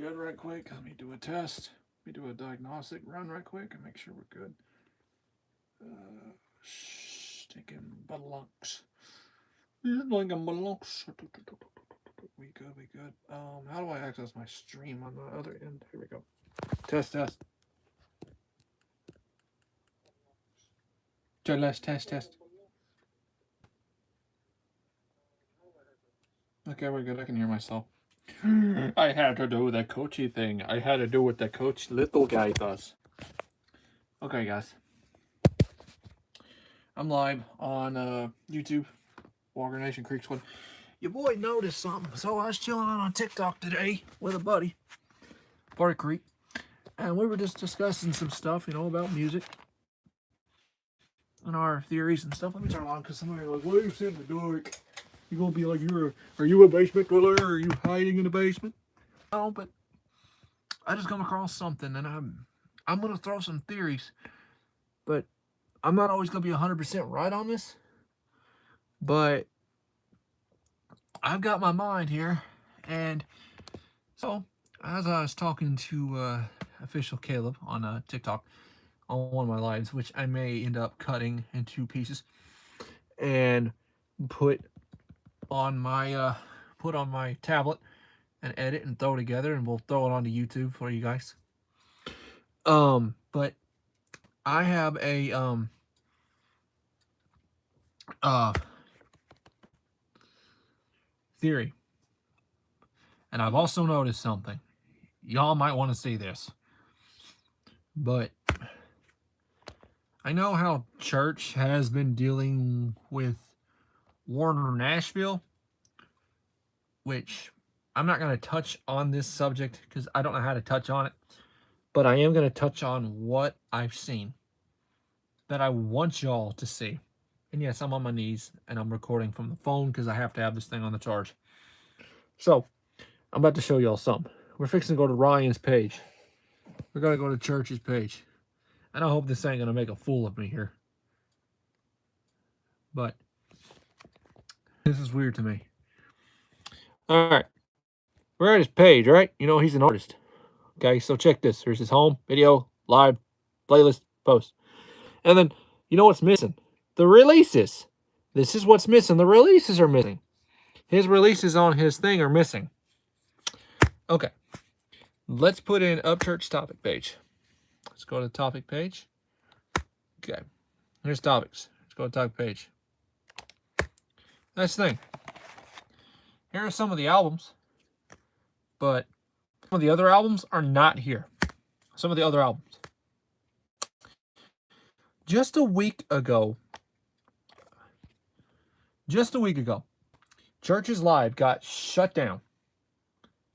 good right quick. Let me do a test. Let me do a diagnostic run right quick and make sure we're good. Stinking buttocks. Stinking buttocks. We good, we good. How do I access my stream on the other end? Here we go. Test, test. Test. Okay, we're good. I can hear myself. I had to do the coachy thing. I had to do what the coach little guy does. Okay, guys. I'm live on YouTube, Walker Nation Creek Squad. Your boy noticed something, so I was chilling on TikTok today with a buddy, Park Creek, and we were just discussing some stuff, about music and our theories and stuff. Let me turn it on because somebody was like, "Why are you sitting in the dark? You gonna be like, are you a basement dweller? Or are you hiding in the basement?" No, but I just come across something, and I'm gonna throw some theories, but I'm not always gonna be 100% right on this. But I've got my mind here, and so as I was talking to official Caleb on TikTok on one of my lives, which I may end up cutting into pieces and put on my tablet and edit and throw together, and we'll throw it onto YouTube for you guys. But I have a theory, and I've also noticed something. Y'all might want to see this, but I know how church has been dealing with Warner Nashville, which I'm not going to touch on this subject because I don't know how to touch on it, but I am going to touch on what I've seen that I want y'all to see. And yes, I'm on my knees and I'm recording from the phone because I have to have this thing on the charge. So I'm about to show y'all something. We're fixing to go to Ryan's page. We're going to go to Church's page. And I hope this ain't going to make a fool of me here. But this is weird to me. All right. We're at his page, right? He's an artist. Okay, so check this. Here's his home, video, live, playlist, post. And then, what's missing? The releases. This is what's missing. The releases are missing. His releases on his thing are missing. Okay. Let's put in Upchurch topic page. Let's go to the topic page. Okay. Here's topics. Let's go to topic page. That's the thing. Here are some of the albums, but some of the other albums are not here. Some of the other albums. Just a week ago, Church's Live got shut down.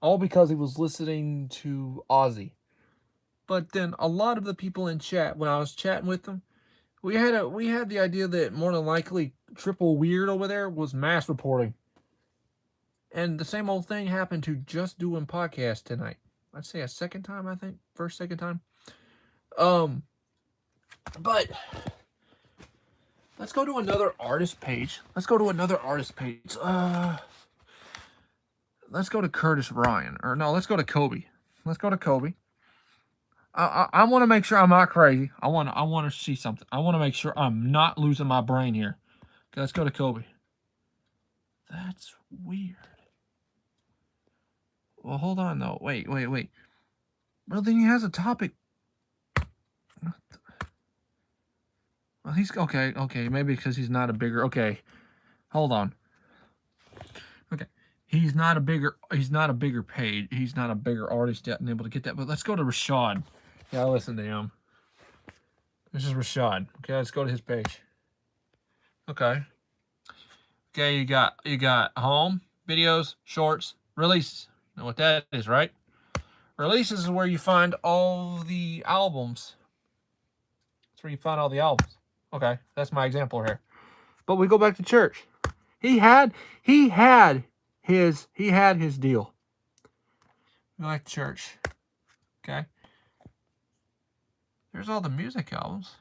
All because he was listening to Ozzy. But then a lot of the people in chat, when I was chatting with them, we had the idea that more than likely Triple Weird over there was mass reporting. And the same old thing happened to Just Doing Podcast tonight. I'd say a second time, I think. Second time. But let's go to another artist page. Let's go to Curtis Ryan. Or no, let's go to Kobe. I want to make sure I'm not crazy. I want to see something. I want to make sure I'm not losing my brain here. Okay, let's go to Kobe. That's weird. Well, hold on, though. Wait. Well, then he has a topic. Well, he's... Okay, maybe because he's not a bigger... Okay, hold on. Okay, he's not a bigger page. He's not a bigger artist yet and able to get that. But let's go to Rashad. Yeah, I listen to him. This is Rashad. Okay, let's go to his page. Okay, you got home, videos, shorts, releases. You know what that is, right? Releases is where you find all the albums. That's where you find all the albums. Okay, that's my example here. But we go back to Church. He had his deal. We go back to Church. Okay. There's all the music albums.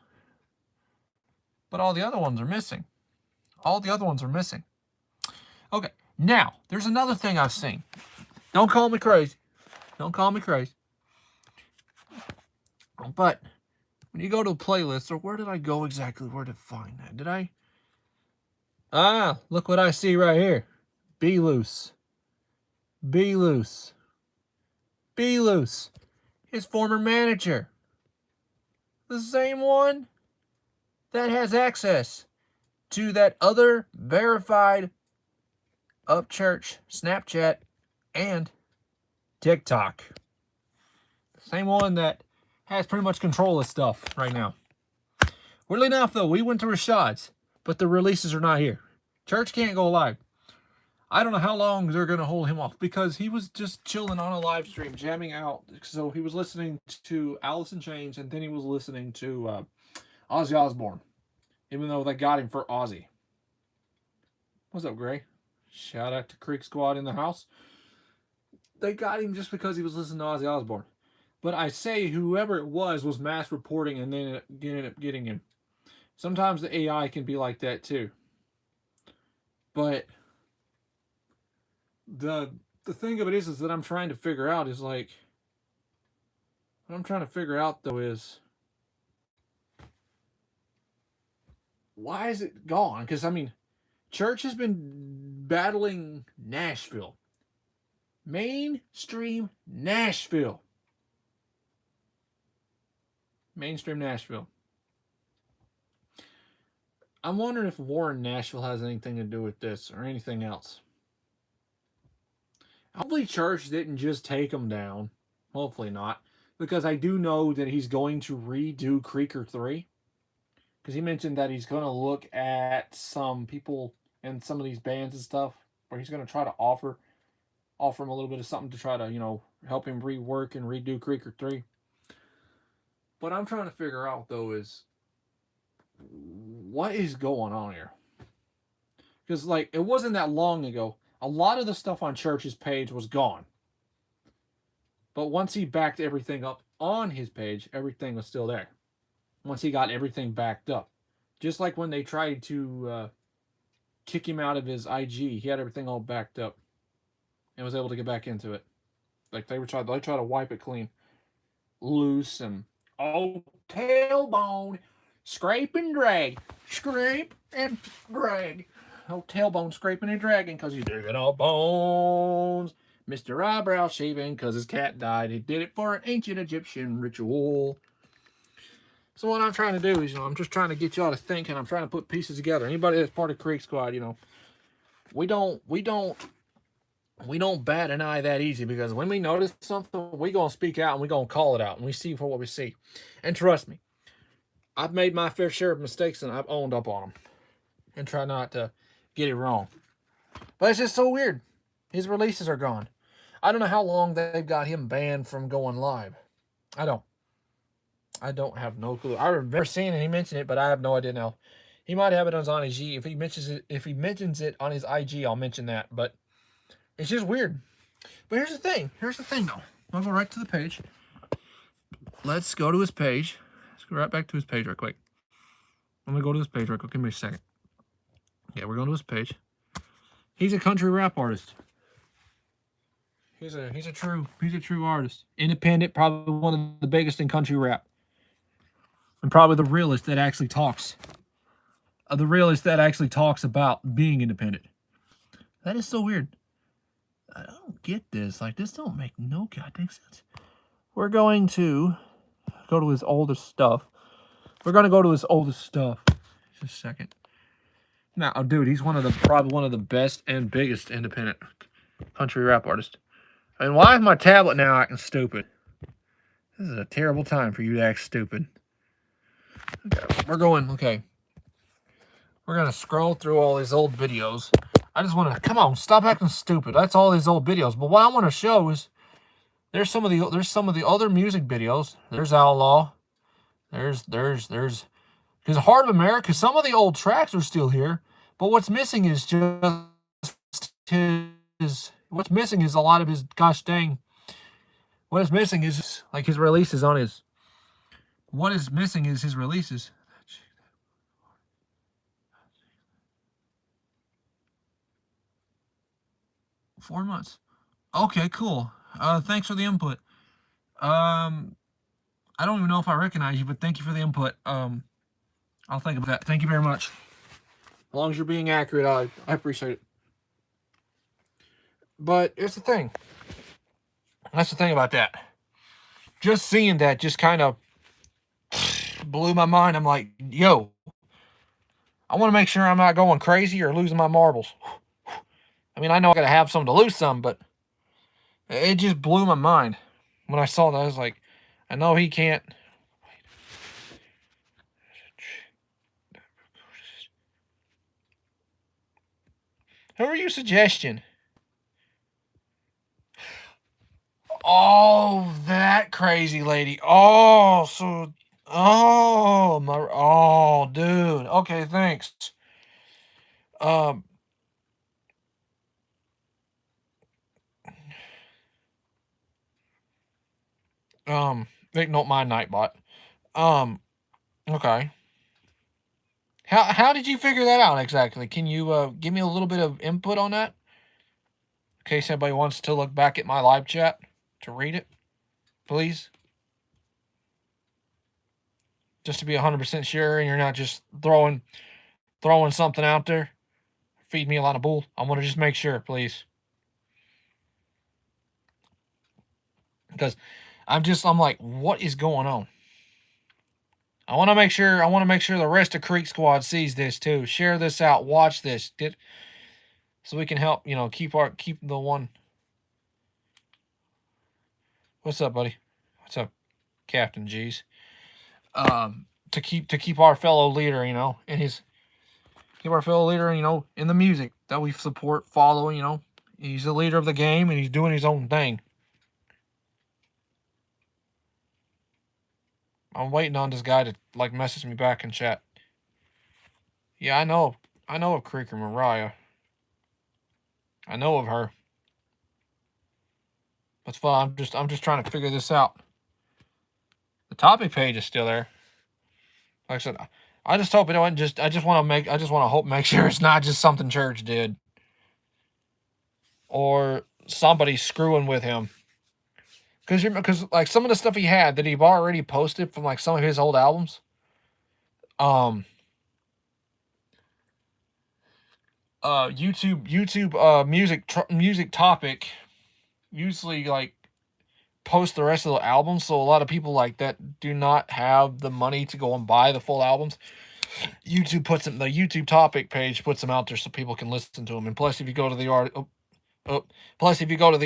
But all the other ones are missing. Okay, now, there's another thing I've seen. Don't call me crazy. Don't call me crazy. But when you go to a playlist, or where did I go exactly? Where to find that? Did I? Ah, look what I see right here. Be Loose. Be Loose. Be Loose. His former manager. The same one that has access to that other verified Upchurch, Snapchat, and TikTok. Same one that has pretty much control of stuff right now. Weirdly enough, though, we went to Rashad's, but the releases are not here. Church can't go live. I don't know how long they're going to hold him off because he was just chilling on a live stream, jamming out. So he was listening to Alice in Chains, and then he was listening to Ozzy Osbourne, even though they got him for Ozzy. What's up, Gray? Shout out to Creek Squad in the house. They got him just because he was listening to Ozzy Osbourne. But I say whoever it was mass reporting and then ended up getting him. Sometimes the AI can be like that too. But the thing of it is that I'm trying to figure out is like, what I'm trying to figure out though is, why is it gone? Because I mean, Church has been battling Nashville. Mainstream Nashville. Mainstream Nashville. I'm wondering if Warren Nashville has anything to do with this or anything else. Hopefully Church didn't just take him down. Hopefully not. Because I do know that he's going to redo Creeker 3. Because he mentioned that he's going to look at some people and some of these bands and stuff, where he's going to try to offer him a little bit of something to try to, help him rework and redo Creeker 3. What I'm trying to figure out, though, is what is going on here? Because, like, it wasn't that long ago. A lot of the stuff on Church's page was gone. But once he backed everything up on his page, everything was still there. Once he got everything backed up. Just like when they tried to kick him out of his IG, he had everything all backed up and was able to get back into it. Like they tried to wipe it clean. Loose and tailbone, scrape and drag. Scrape and drag. Tailbone scraping and dragging because he's digging up bones. Mr. Eyebrow shaving because his cat died. He did it for an ancient Egyptian ritual. So what I'm trying to do is, I'm just trying to get y'all to think, and I'm trying to put pieces together. Anybody that's part of Creek Squad, we don't bat an eye that easy, because when we notice something, we gonna speak out and we gonna call it out, and we see for what we see. And trust me, I've made my fair share of mistakes and I've owned up on them, and try not to get it wrong. But it's just so weird. His releases are gone. I don't know how long they've got him banned from going live. I don't have no clue. I remember seeing it, he mentioned it, but I have no idea now. He might have it on his IG. If he mentions it on his IG, I'll mention that. But it's just weird. But here's the thing. Though. I'll go right to the page. Let's go to his page. Let's go right back to his page right quick. I'm gonna go to his page right quick. Give me a second. Yeah, we're going to his page. He's a country rap artist. He's a true artist. Independent, probably one of the biggest in country rap. And probably the realest that actually talks. The realest that actually talks about being independent. That is so weird. I don't get this. Like, this don't make no goddamn sense. We're going to go to his oldest stuff. Just a second. Now, dude, he's probably one of the best and biggest independent country rap artists. I mean, why is my tablet now acting stupid? This is a terrible time for you to act stupid. Okay, we're going to scroll through all these old videos. I just want to, come on, stop acting stupid. That's all these old videos. But what I want to show is, there's some of the other music videos. There's Outlaw. There's, because Heart of America, some of the old tracks are still here. But what's missing is what's missing is a lot of his, gosh dang. What is missing is, like, his releases on his, what is missing is his releases. 4 months. Okay, cool. Thanks for the input. I don't even know if I recognize you, but thank you for the input. I'll think about that. Thank you very much. As long as you're being accurate, I appreciate it. But here's the thing. That's the thing about that. Just seeing that just kind of blew my mind. I'm like, yo, I want to make sure I'm not going crazy or losing my marbles. I mean, I know I got to have some to lose some, but it just blew my mind when I saw that. I was like, I know he can't. Who are you suggesting? Oh, that crazy lady. Oh, so. Oh, my. Oh, dude. Okay, thanks. Um. Ignore my Nightbot. Um. Okay. How did you figure that out exactly? Can you give me a little bit of input on that? In case anybody wants to look back at my live chat to read it, please. Just to be 100% sure, and you're not just throwing something out there. Feed me a lot of bull. I want to just make sure, please. Because I'm like, what is going on? I want to make sure the rest of Creek Squad sees this too. Share this out. Watch this. So we can help, keep the one. What's up, buddy? What's up, Captain G's? To keep our fellow leader, in his keep our fellow leader, in the music that we support, follow, He's the leader of the game and he's doing his own thing. I'm waiting on this guy to message me back in chat. Yeah, I know of Creeker Mariah. I know of her. That's fine. I'm just trying to figure this out. The topic page is still there. Like I said, I just hope it wasn't just. I just want to make sure it's not just something church did, or somebody screwing with him. Because like some of the stuff he had that he've already posted from like some of his old albums. YouTube music topic usually like post the rest of the albums, so a lot of people like that do not have the money to go and buy the full albums. YouTube puts them, the YouTube topic page puts them out there so people can listen to them. And plus, if you go to the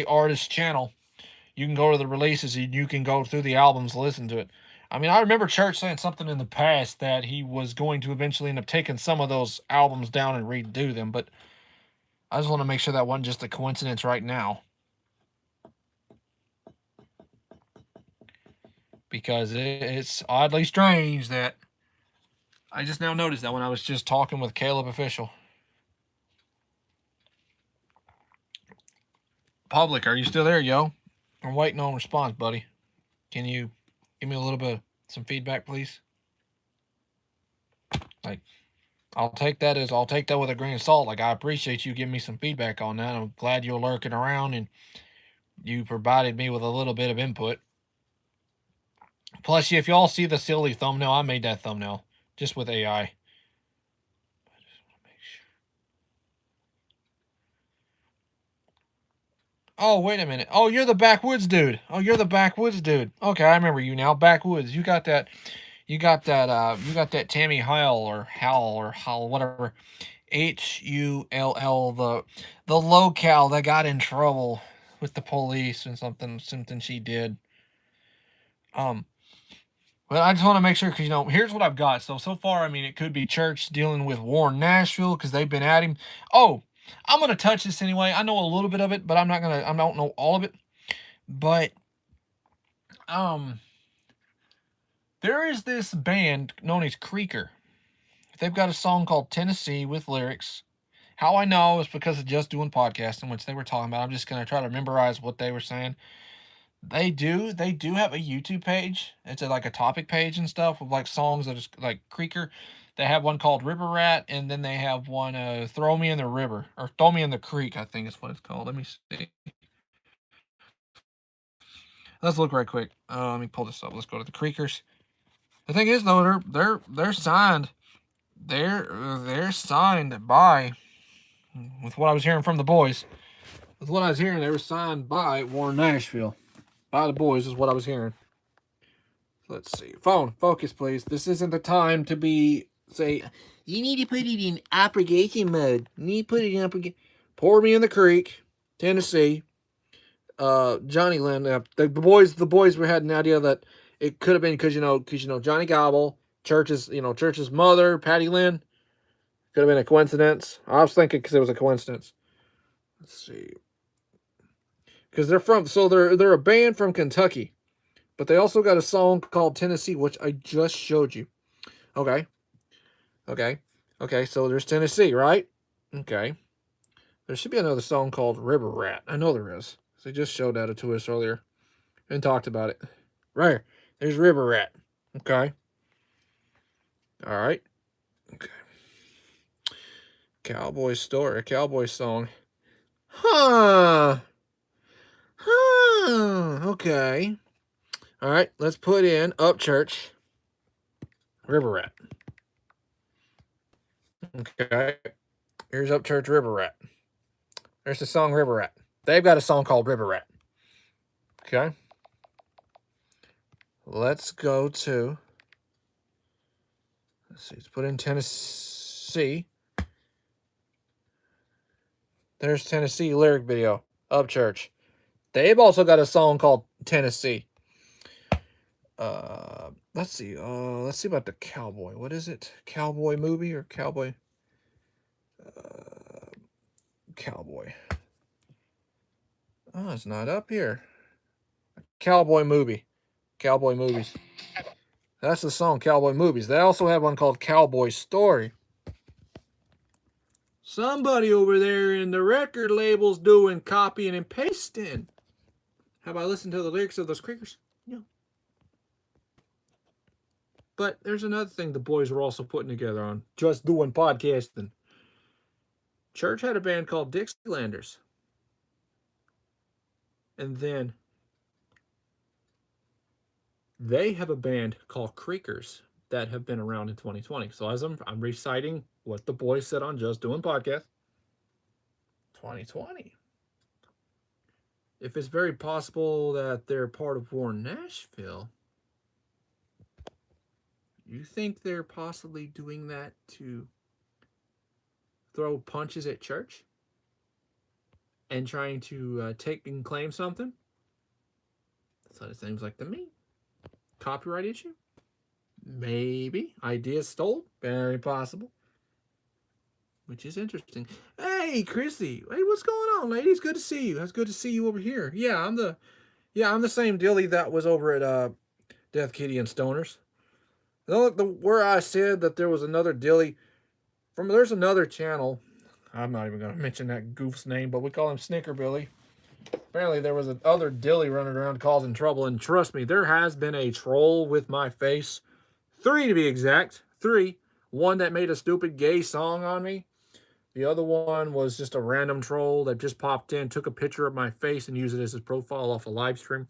artist channel, you can go to the releases and you can go through the albums, listen to it. I mean, I remember Church saying something in the past that he was going to eventually end up taking some of those albums down and redo them, but I just want to make sure that wasn't just a coincidence right now. Because it's oddly strange that I just now noticed that when I was just talking with Caleb Official. Public, are you still there, yo? I'm waiting on response, buddy. Can you give me a little bit of some feedback, please? Like, I'll take that with a grain of salt. Like, I appreciate you giving me some feedback on that. I'm glad you're lurking around and you provided me with a little bit of input. Plus, if y'all see the silly thumbnail, I made that thumbnail just with AI. Oh, wait a minute. Oh, you're the Backwoods dude. Okay, I remember you now. Backwoods. You got that Tammy Howell, whatever. Hull, the locale that got in trouble with the police and something she did. But I just want to make sure, because here's what I've got. So far, I mean, it could be Church dealing with Warren Nashville because they've been at him. Oh, I'm gonna touch this anyway. I know a little bit of it, but I don't know all of it. But there is this band known as Creeker. They've got a song called Tennessee with lyrics. How I know is because of just doing podcasting, which they were talking about. I'm just gonna try to memorize what they were saying. They do have a YouTube page. It's like a topic page and stuff with like songs that is like Creeker. They have one called River Rat, and then they have one Throw Me in the River or Throw Me in the Creek, I think is what it's called. Let me see. Let's look right quick. Let me pull this up. Let's go to the Creekers. The thing is, though, they're signed. They're signed by. With what I was hearing from the boys. With what I was hearing, they were signed by Warren Nashville. By the boys is what I was hearing. Let's see. Phone, focus, please. This isn't the time to be say. You need to put it in obligation mode. You need to put it in obligation. Pour Me in the Creek, Tennessee. Johnny Lynn. The boys were had an idea that it could have been because Johnny Gobble, Church's mother, Patty Lynn. Could have been a coincidence. I was thinking because it was a coincidence. Let's see. Because they're a band from Kentucky, but they also got a song called Tennessee, which I just showed you. Okay. So there's Tennessee, right? Okay. There should be another song called River Rat. I know there is. They just showed that to us earlier and talked about it. Right here. There's River Rat. Okay. All right. Okay. Cowboy story. A cowboy song. Huh. Okay. All right. Let's put in Upchurch. River Rat. Okay. Here's Upchurch River Rat. There's the song River Rat. They've got a song called River Rat. Okay. Let's go to. Let's see. Let's put in Tennessee. There's Tennessee lyric video. Upchurch. They've also got a song called Tennessee. Let's see. Let's see about the cowboy. What is it? Cowboy movie or cowboy? Cowboy. Oh, it's not up here. Cowboy movie. Cowboy movies. That's the song, Cowboy Movies. They also have one called Cowboy Story. Somebody over there in the record label's doing copying and pasting. Have I listened to the lyrics of those Creekers? No. But there's another thing the boys were also putting together on just doing podcasting. Church had a band called Dixielanders. And then they have a band called Creekers that have been around in 2020. So as I'm reciting what the boys said on Just Doing Podcast, 2020. If it's very possible that they're part of Warren Nashville, you think they're possibly doing that to throw punches at Church and trying to take and claim something? That's what it seems like to me. Copyright issue? Maybe. Ideas stole? Very possible. Which is interesting. Hey, Chrissy. Hey, what's going on, ladies? Good to see you. It's good to see you over here. Yeah, I'm the same Dilly that was over at Death Kitty and Stoners. Where I said that there was another Dilly there's another channel. I'm not even gonna mention that goof's name, but we call him Snickerbilly. Apparently there was another Dilly running around causing trouble, and trust me, there has been a troll with my face. 3 to be exact. 3. One that made a stupid gay song on me. The other one was just a random troll that just popped in, took a picture of my face and used it as his profile off a live stream.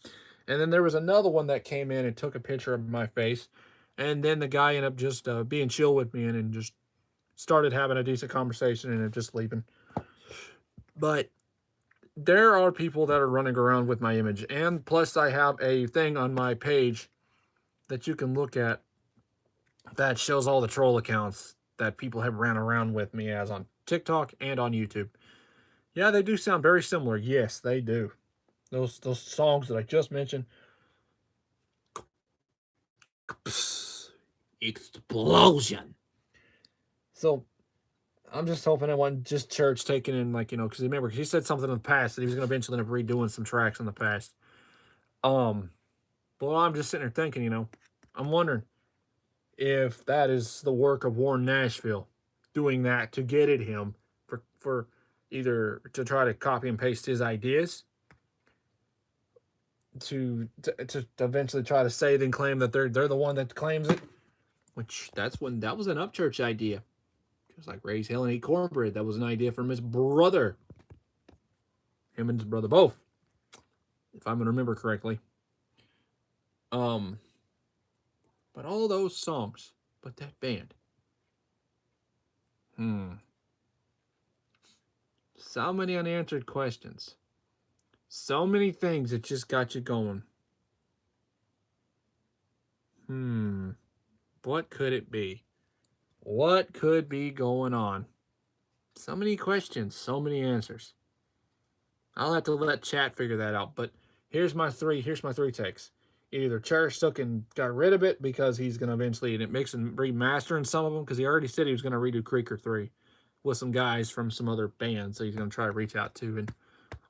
And then there was another one that came in and took a picture of my face. And then the guy ended up just being chill with me and just started having a decent conversation and just leaving. But there are people that are running around with my image. And plus I have a thing on my page that you can look at that shows all the troll accounts that people have ran around with me as on TikTok and on YouTube. Yeah, they do sound very similar. Yes, they do. Those songs that I just mentioned. Explosion. So I'm just hoping it wasn't just Church taking in, because remember, he said something in the past that he was going to eventually end up redoing some tracks in the past. But I'm just sitting there thinking, I'm wondering if that is the work of Warren Nashville doing that to get at him for either to try to copy and paste his ideas to eventually try to say then claim that they're the one that claims it, which that was an Upchurch idea, just like raise hell and eat cornbread. That was an idea from his brother, him and his brother both, if I'm gonna remember correctly. Um, but all those songs, but that band. Hmm. So many unanswered questions. So many things that just got you going. Hmm. What could it be? What could be going on? So many questions, so many answers. I'll have to let chat figure that out. But here's my three takes. Either Cherish took and got rid of it because he's gonna eventually mix and remastering some of them because he already said he was gonna redo Creaker 3 with some guys from some other bands that he's gonna try to reach out to and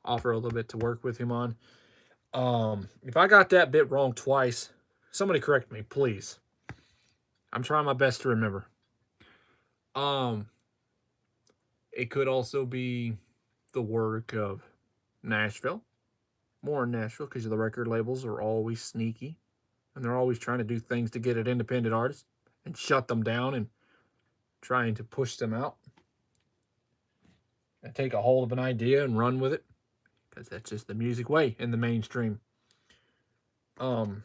offer a little bit to work with him on. If I got that bit wrong twice, somebody correct me, please. I'm trying my best to remember. Um, it could also be the work of Nashville, more in Nashville, because the record labels are always sneaky and they're always trying to do things to get at independent artists and shut them down and trying to push them out and take a hold of an idea and run with it because that's just the music way in the mainstream. Um,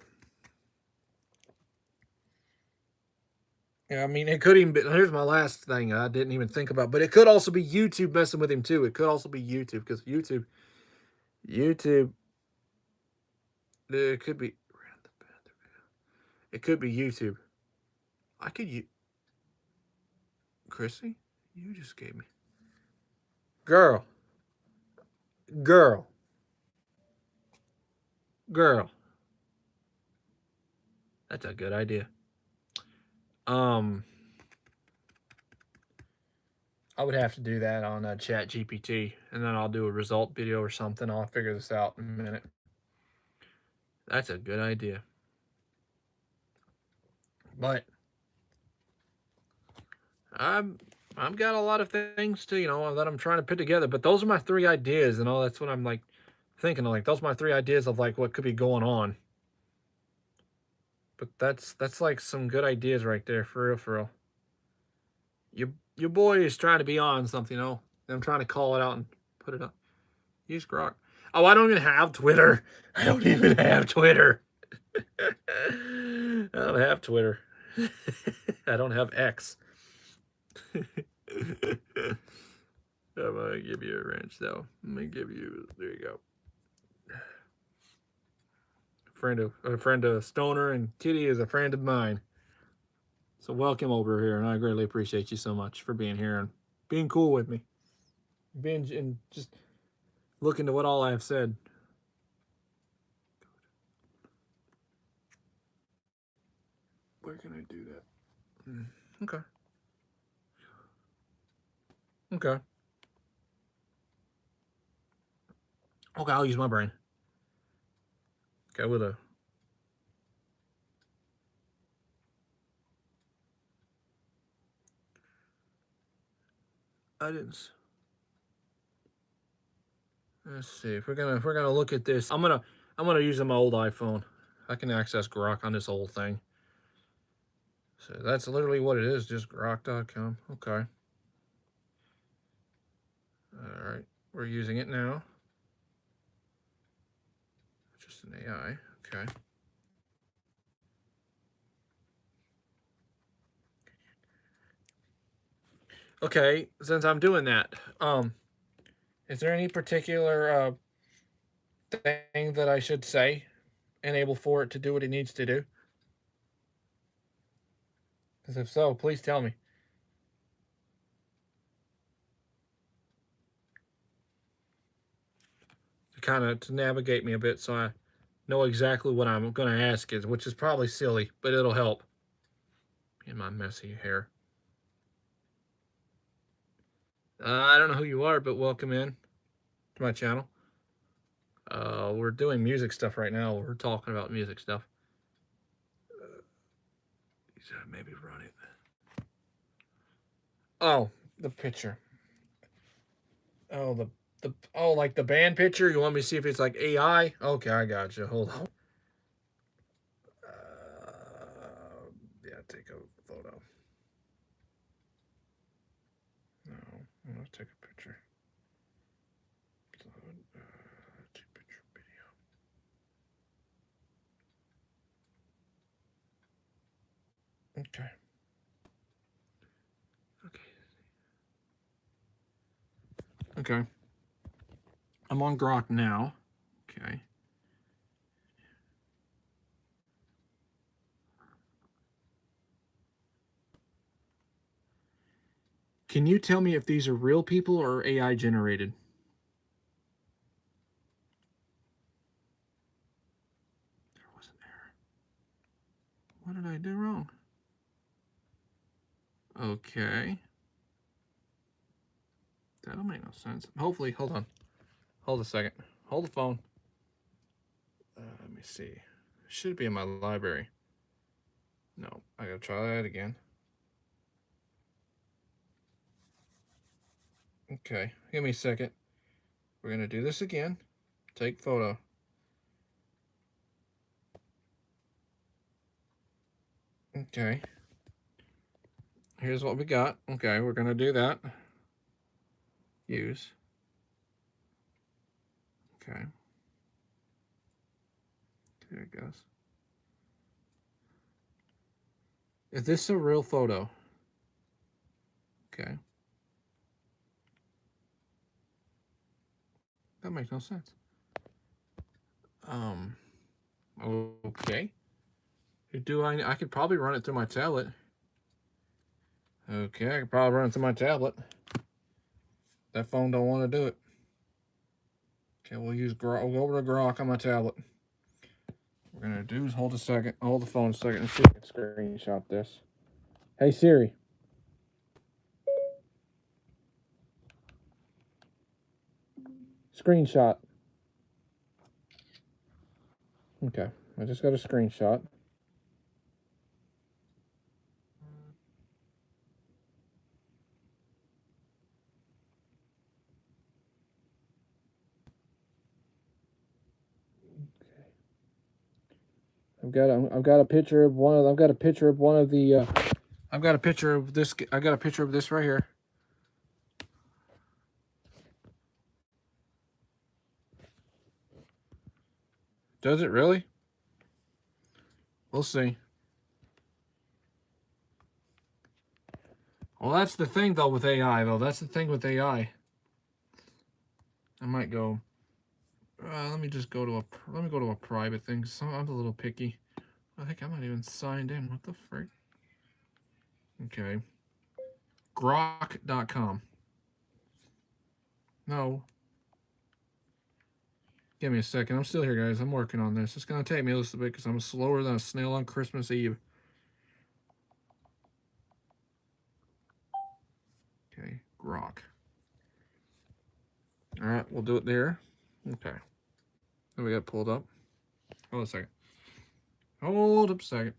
Yeah, I mean, it could even be. Here's my last thing I didn't even think about, but it could also be YouTube messing with him too. It could also be YouTube because YouTube, it could be, it could be YouTube. I could you, Chrissy, you just gave me, girl, girl, girl. That's a good idea. Um, I would have to do that on Chat GPT, and then I'll do a result video or something. I'll figure this out in a minute. That's a good idea. But I'm I've got a lot of things to that I'm trying to put together. But those are my three ideas, and all that's what I'm like thinking of. Like those are my three ideas of like what could be going on. But that's like some good ideas right there, for real, for real. Your boy is trying to be on something, I'm trying to call it out and put it up. Use Grok. Oh, I don't even have Twitter. I don't even have Twitter. I don't have Twitter. I don't have X. I'm gonna give you a wrench though. I'm gonna give you. There you go. A friend of Stoner, and Kitty is a friend of mine. So welcome over here, and I greatly appreciate you so much for being here and being cool with me, being and just looking to what all I have said. Where can I do that? Okay. Okay. Okay, I'll use my brain. Okay, with a. I didn't. Let's see if we're gonna look at this. I'm gonna use my old iPhone. I can access Grok on this old thing. So that's literally what it is, just grok.com. Okay. All right. We're using it now. Just an AI. Okay. Okay, since I'm doing that, is there any particular thing that I should say, enable for it to do what it needs to do? Because if so, please tell me. To kind of to navigate me a bit, so I know exactly what I'm going to ask is, which is probably silly, but it'll help. In my messy hair. I don't know who you are, but welcome in to my channel. We're doing music stuff right now. We're talking about music stuff. Maybe run it. Oh, the picture. Oh, like the band picture. You want me to see if it's like AI? Okay, I got you. Hold on. Yeah, take a photo. No, let's take a picture. Take picture video. Okay. Okay. I'm on Grok now. Okay. Can you tell me if these are real people or AI generated? There was an error. What did I do wrong? Okay. That'll make no sense. Hopefully, hold on. Hold a second. Hold the phone. Let me see. Should be in my library. No, I gotta try that again. Okay, give me a second. We're gonna do this again. Take photo. Okay. Here's what we got. Okay, we're gonna do that. Use. Okay. There it goes. Is this a real photo? Okay. That makes no sense. Okay. Do I could probably run it through my tablet. Okay, I could probably run it through my tablet. That phone don't want to do it. Okay, we'll use Grok. We'll go over to Grok on my tablet. What we're gonna do is hold the phone a second, and see if I can screenshot this. Hey Siri. Screenshot. Okay, I just got a screenshot. I've got a picture of one of I've got a picture of one of the I've got a picture of this. I got a picture of this right here. Does it really? We'll see. Well, that's the thing though with AI though. That's the thing with AI. I might go. Let me just go to a private thing. So I'm a little picky. I think I'm not even signed in. What the frick? Okay. Grok.com. No. Give me a second. I'm still here, guys. I'm working on this. It's going to take me a little bit because I'm slower than a snail on Christmas Eve. Okay. Grok. All right. We'll do it there. Okay. Then we got pulled up. Hold a second. Hold up a second.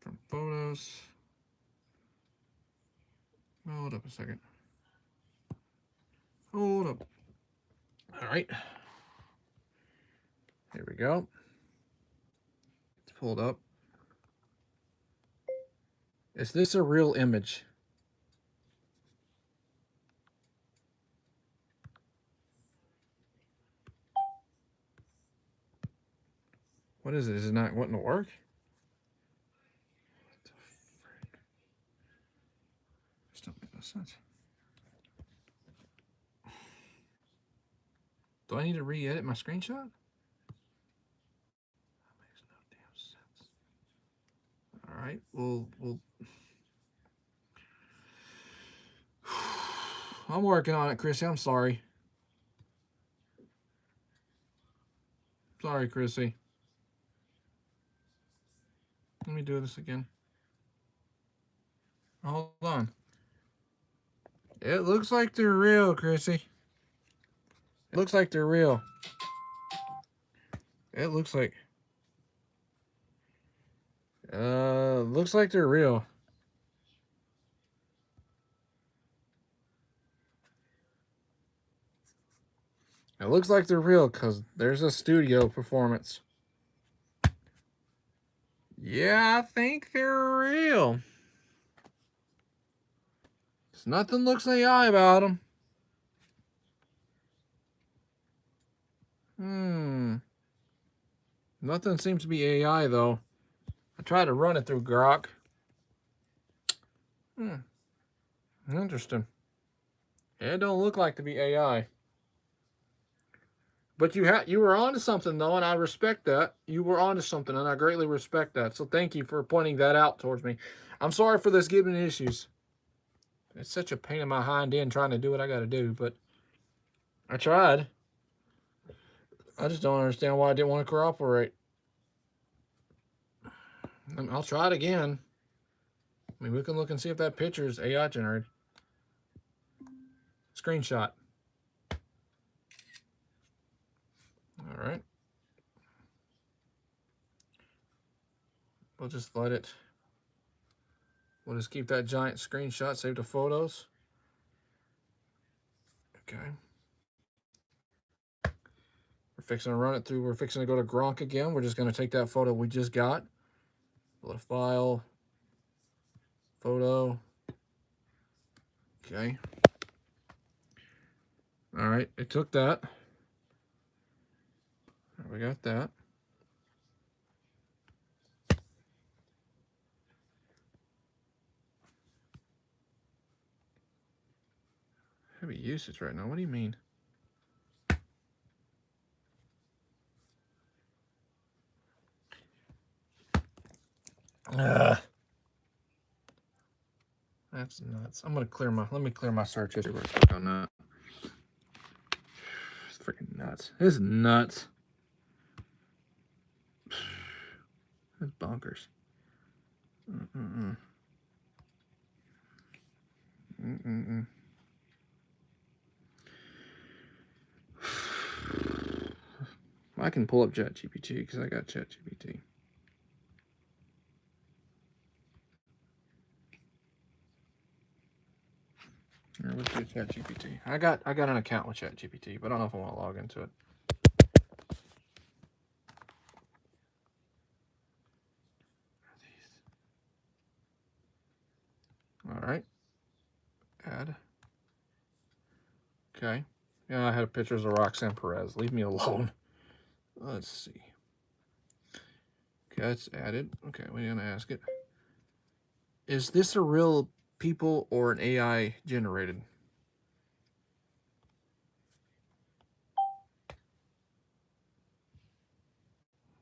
From photos. Hold up a second. Hold up. All right. Here we go. It's pulled up. Is this a real image? What is it? Is it not wanting to work? What the frick? This don't make no sense. Do I need to re-edit my screenshot? That makes no damn sense. All right, we'll. I'm working on it, Chrissy. I'm sorry. Sorry, Chrissy. Let me do this again. Hold on. It looks like they're real, Chrissy. It looks like they're real. It looks like. Looks like they're real. It looks like they're real because there's a studio performance. Yeah, I think they're real. There's nothing looks AI about them. Nothing seems to be AI, though. I tried to run it through Grok. Interesting. It don't look like to be AI. But you were onto something, though, and I respect that. You were onto something, and I greatly respect that. So thank you for pointing that out towards me. I'm sorry for this giving issues. It's such a pain in my hind end trying to do what I got to do, but I tried. I just don't understand why I didn't want to cooperate. I'll try it again. I mean, we can look and see if that picture is AI generated. Screenshot. All right. We'll just let it. We'll just keep that giant screenshot saved to photos. Okay. We're fixing to run it through. We're fixing to go to Grok again. We're just going to take that photo we just got. Go to File. Photo. Okay. All right. It took that. We got that. Heavy usage right now. What do you mean? That's nuts. I'm gonna let me clear my search history real quick on that. It's freaking nuts. This is nuts. That's bonkers. I can pull up ChatGPT because I got ChatGPT. Let's do ChatGPT. I got an account with ChatGPT, but I don't know if I want to log into it. All right. Add. Okay. Yeah, I had pictures of Roxanne Perez. Leave me alone. Let's see. Okay, it's added. Okay, we're gonna ask it. Is this a real people or an AI generated?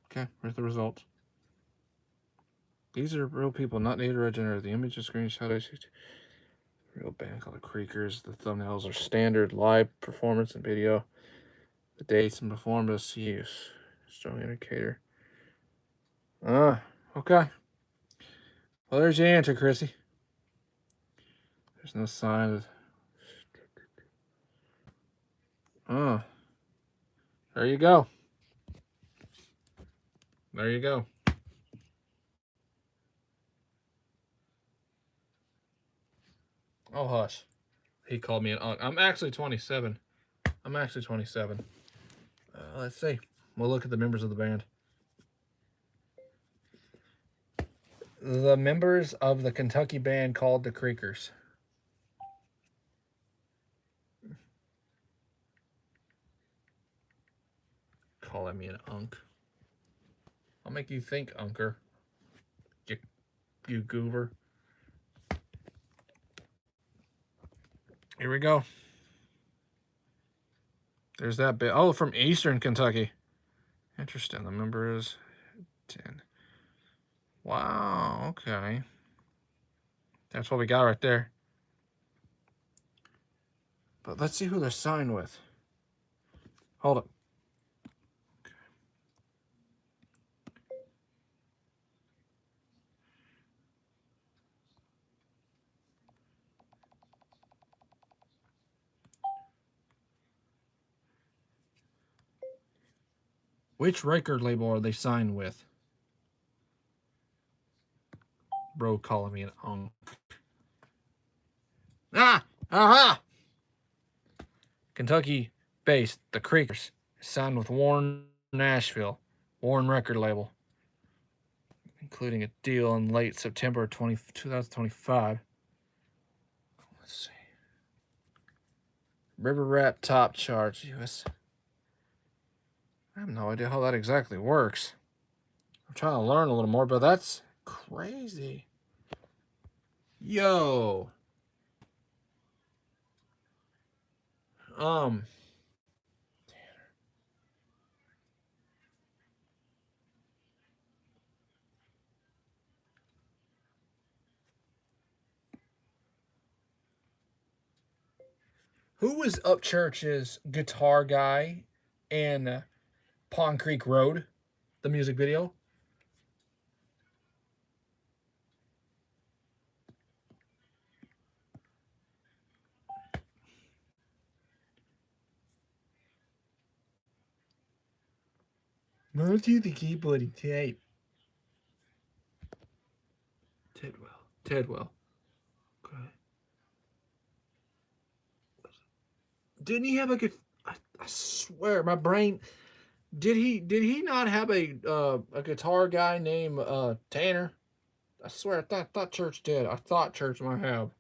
Okay, here's the results. These are real people, not AI generated. The image is screenshot. Real band called the Creakers. The thumbnails are standard live performance and video. The dates and performance use. Strong indicator. Okay. Well, there's your answer, Chrissy. There's no sign of. There you go. There you go. Oh, hush. He called me an unk. I'm actually 27. Let's see. We'll look at the members of the band. The members of the Kentucky band called the Creakers. Calling me an unk. I'll make you think, unker. You goober. Here we go. There's that bit. Oh, from Eastern Kentucky. Interesting. The number is 10. Wow, okay. That's what we got right there. But let's see who they're signed with. Hold up. Okay. Which record label are they signed with? Bro calling me an unk. Kentucky-based, the Creakers, signed with Warren Nashville, Warren record label, including a deal in late September 2025. Let's see. River Rat top charts, US. I have no idea how that exactly works. I'm trying to learn a little more, but that's crazy. Yo. Who was Upchurch's guitar guy in Pond Creek Road, the music video? Multi the keyboard tape. Tidwell. Okay. Didn't he have a good? I swear, my brain. Did he not have a guitar guy named Tanner? I swear, I thought Church did. I thought Church might have.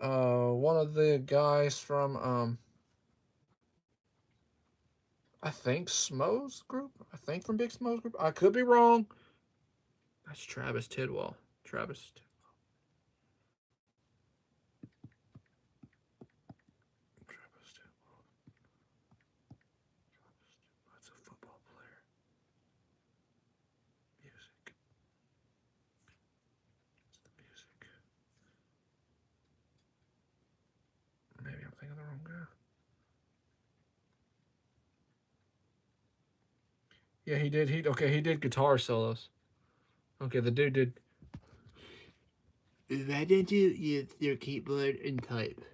One of the guys from I think Smo's group. I think from Big Smo's group. I could be wrong. That's Travis Tidwell. Travis. That's a football player. Music. It's the music. Maybe I'm thinking of the wrong guy. Yeah, he did. He did guitar solos. Okay, the dude did. Why didn't you use your keyboard and type?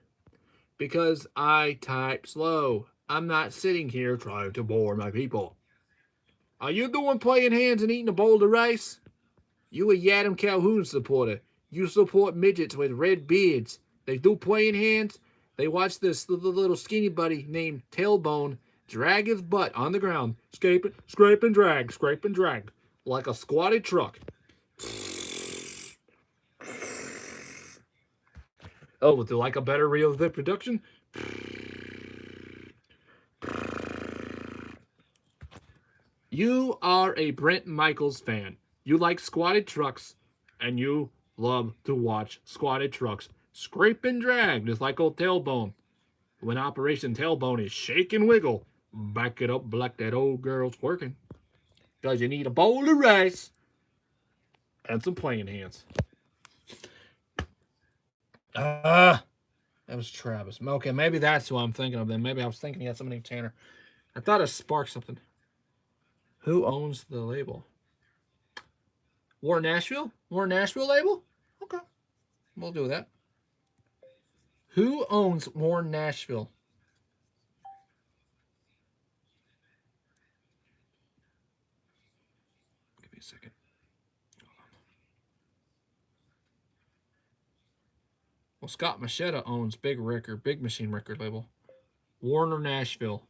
Because I type slow. I'm not sitting here trying to bore my people. Are you the one playing hands and eating a bowl of rice? You a Yadam Calhoun supporter. You support midgets with red beards. They do playing hands. They watch this little skinny buddy named Tailbone drag his butt on the ground, scrape and drag, like a squatted truck. Oh, would you like a better reel of the production? You are a Brent Michaels fan. You like squatted trucks, and you love to watch squatted trucks scrape and drag just like old Tailbone. When Operation Tailbone is shake and wiggle, back it up like that old girl's working. Because you need a bowl of rice and some playing hands. That was Travis. Okay, maybe that's who I'm thinking of then. Maybe I was thinking he had somebody named Tanner. I thought it sparked something. Who owns the label? War Nashville? War Nashville label? Okay. We'll do that. Who owns War Nashville? Give me a second. Well, Scott Machetta owns Big Machine record label. Warner Nashville.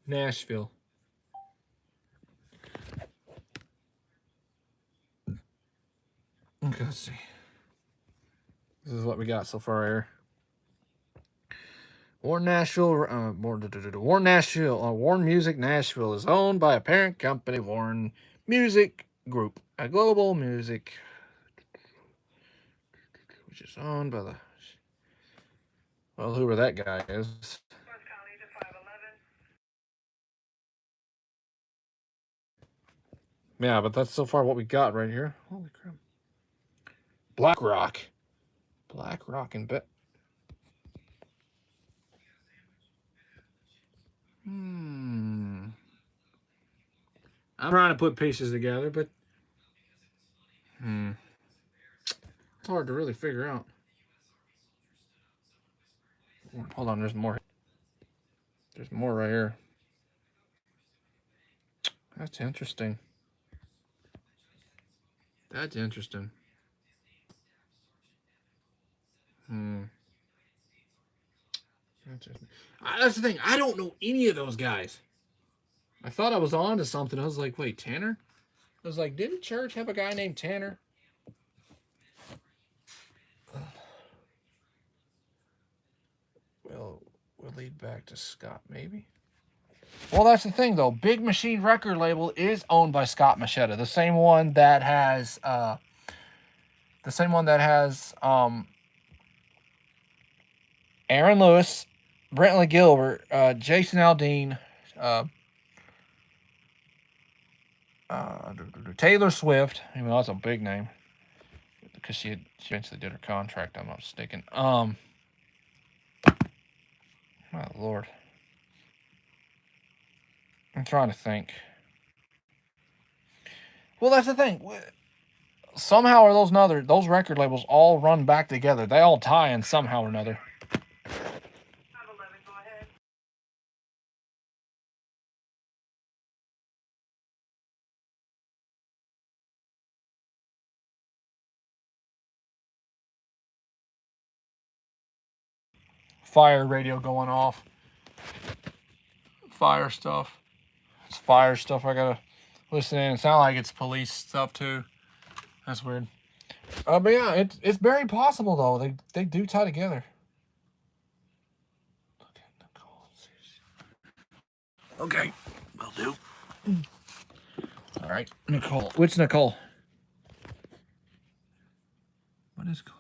Nashville. Okay, let's see. This is what we got so far here. Warren Music Nashville is owned by a parent company, Warren Music Group, a global music, which is owned by the. Well, whoever that guy is. Yeah, but that's so far what we got right here. Holy crap. Black Rock and Bet. I'm trying to put pieces together, but it's hard to really figure out. Hold on, there's more. There's more right here. That's interesting. That's interesting. That's the thing. I don't know any of those guys. I thought I was on to something. I was like, wait, Tanner? I was like, didn't Church have a guy named Tanner? Well, would lead back to Scott, maybe. Well, that's the thing, though. Big Machine record label is owned by Scott Machetta, the same one that has, Aaron Lewis, Brentley Gilbert, Jason Aldean, Taylor Swift. Even though that's a big name, because she eventually did her contract. I'm not mistaken. My Lord. I'm trying to think. Well, that's the thing. Somehow or those record labels all run back together. They all tie in somehow or another. Fire radio going off. Fire stuff. It's fire stuff. I gotta listen in. It sounds like it's police stuff too. That's weird. But yeah, it's very possible though. They do tie together. Okay, will do. All right, Nicole. Which Nicole? What is called?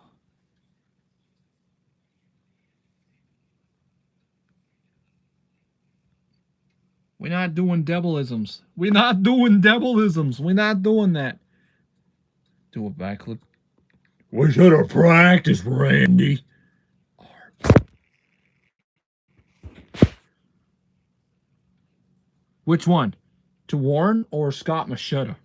We're not doing debilisms. We're not doing debilisms. We're not doing that. Do a backflip. We should have practiced, Randy. Which one? To Warren or Scott Machetta?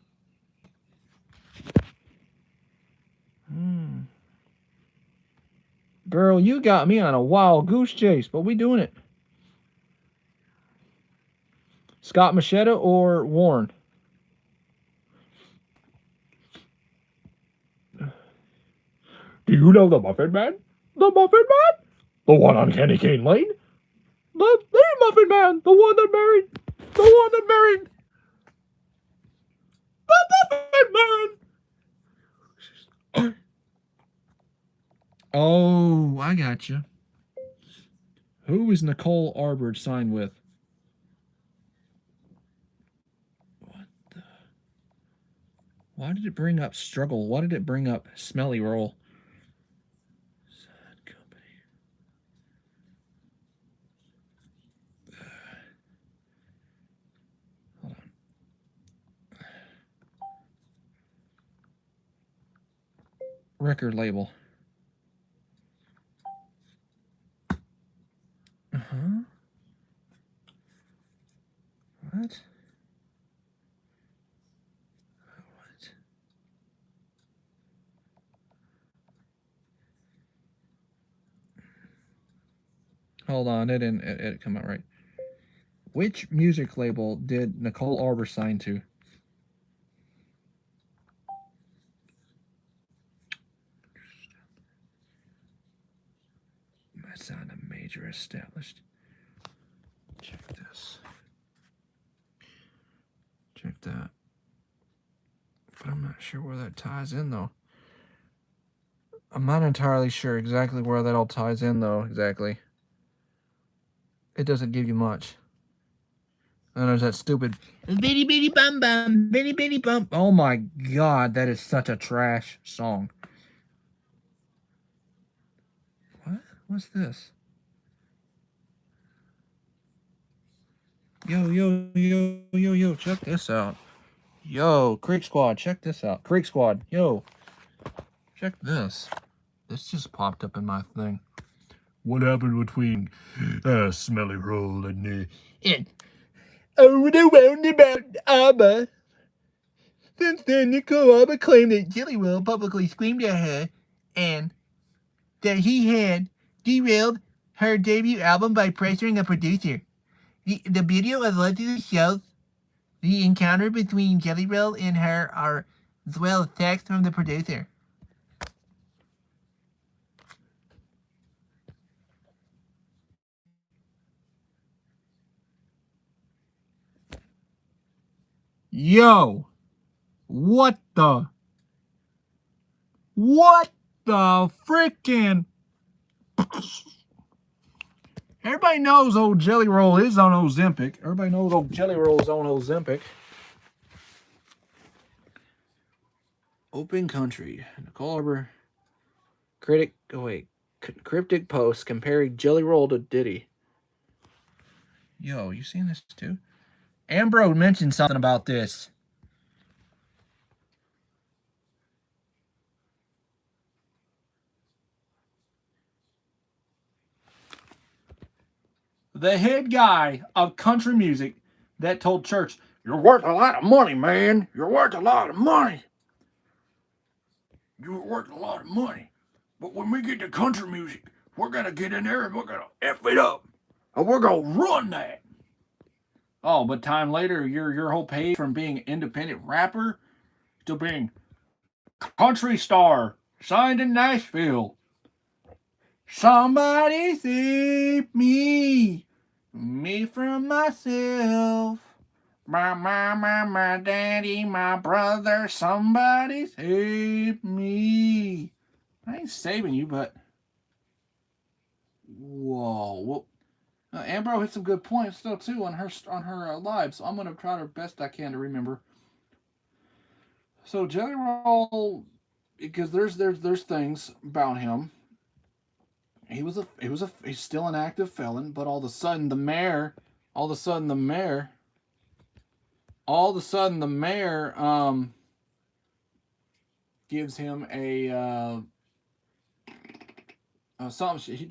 Girl, you got me on a wild goose chase, but we doing it. Scott Machetta or Warren? Do you know the Muffin Man? The Muffin Man? The one on Candy Cane Lane? The Muffin Man! The one that married... The one that married... The Muffin Man! Oh, I got you. Who is Nicole Arbord signed with? What the... Why did it bring up Struggle? Why did it bring up Smelly Roll? Sad Company. Hold on. Record label. Uh-huh. What? What? Hold on, it didn't come out right. Which music label did Nicole Arbord sign to? That's not a major established. Check this. Check that. But I'm not sure where that ties in, though. I'm not entirely sure exactly where that all ties in, though, exactly. It doesn't give you much. And there's that stupid bitty bitty bum bum, bitty bitty bum. Oh my god, that is such a trash song. What? What's this? Yo, check this out. Yo, Creek Squad, check this out. Creek Squad, yo. Check this. This just popped up in my thing. What happened between Smelly Roll and oh, the roundabout Abba. Since then, Nicole Arbord claimed that Jelly Roll publicly screamed at her and that he had derailed her debut album by pressuring a producer. The video allegedly shows the encounter between Jelly Roll and her, as well as text from the producer. Yo, what the freaking... Everybody knows old Jelly Roll is on Ozempic. Everybody knows old Jelly Roll is on Ozempic. Open Country. Nicole Arbor. Cryptic post comparing Jelly Roll to Diddy. Yo, you seen this too? Ambro mentioned something about this. The head guy of country music that told Church, "You're worth a lot of money, man. You're worth a lot of money. You're worth a lot of money. But when we get to country music, we're going to get in there and we're going to F it up. And we're going to run that." Oh, but time later, your whole page from being independent rapper to being country star, signed in Nashville. Somebody save me from myself. My daddy, my brother, somebody save me. I ain't saving you, but whoa. Ambro hit some good points still too on her live, so I'm gonna try the best I can to remember. So Jelly Roll, because there's things about him. He's still an active felon, but all of a sudden the mayor gives him a something. He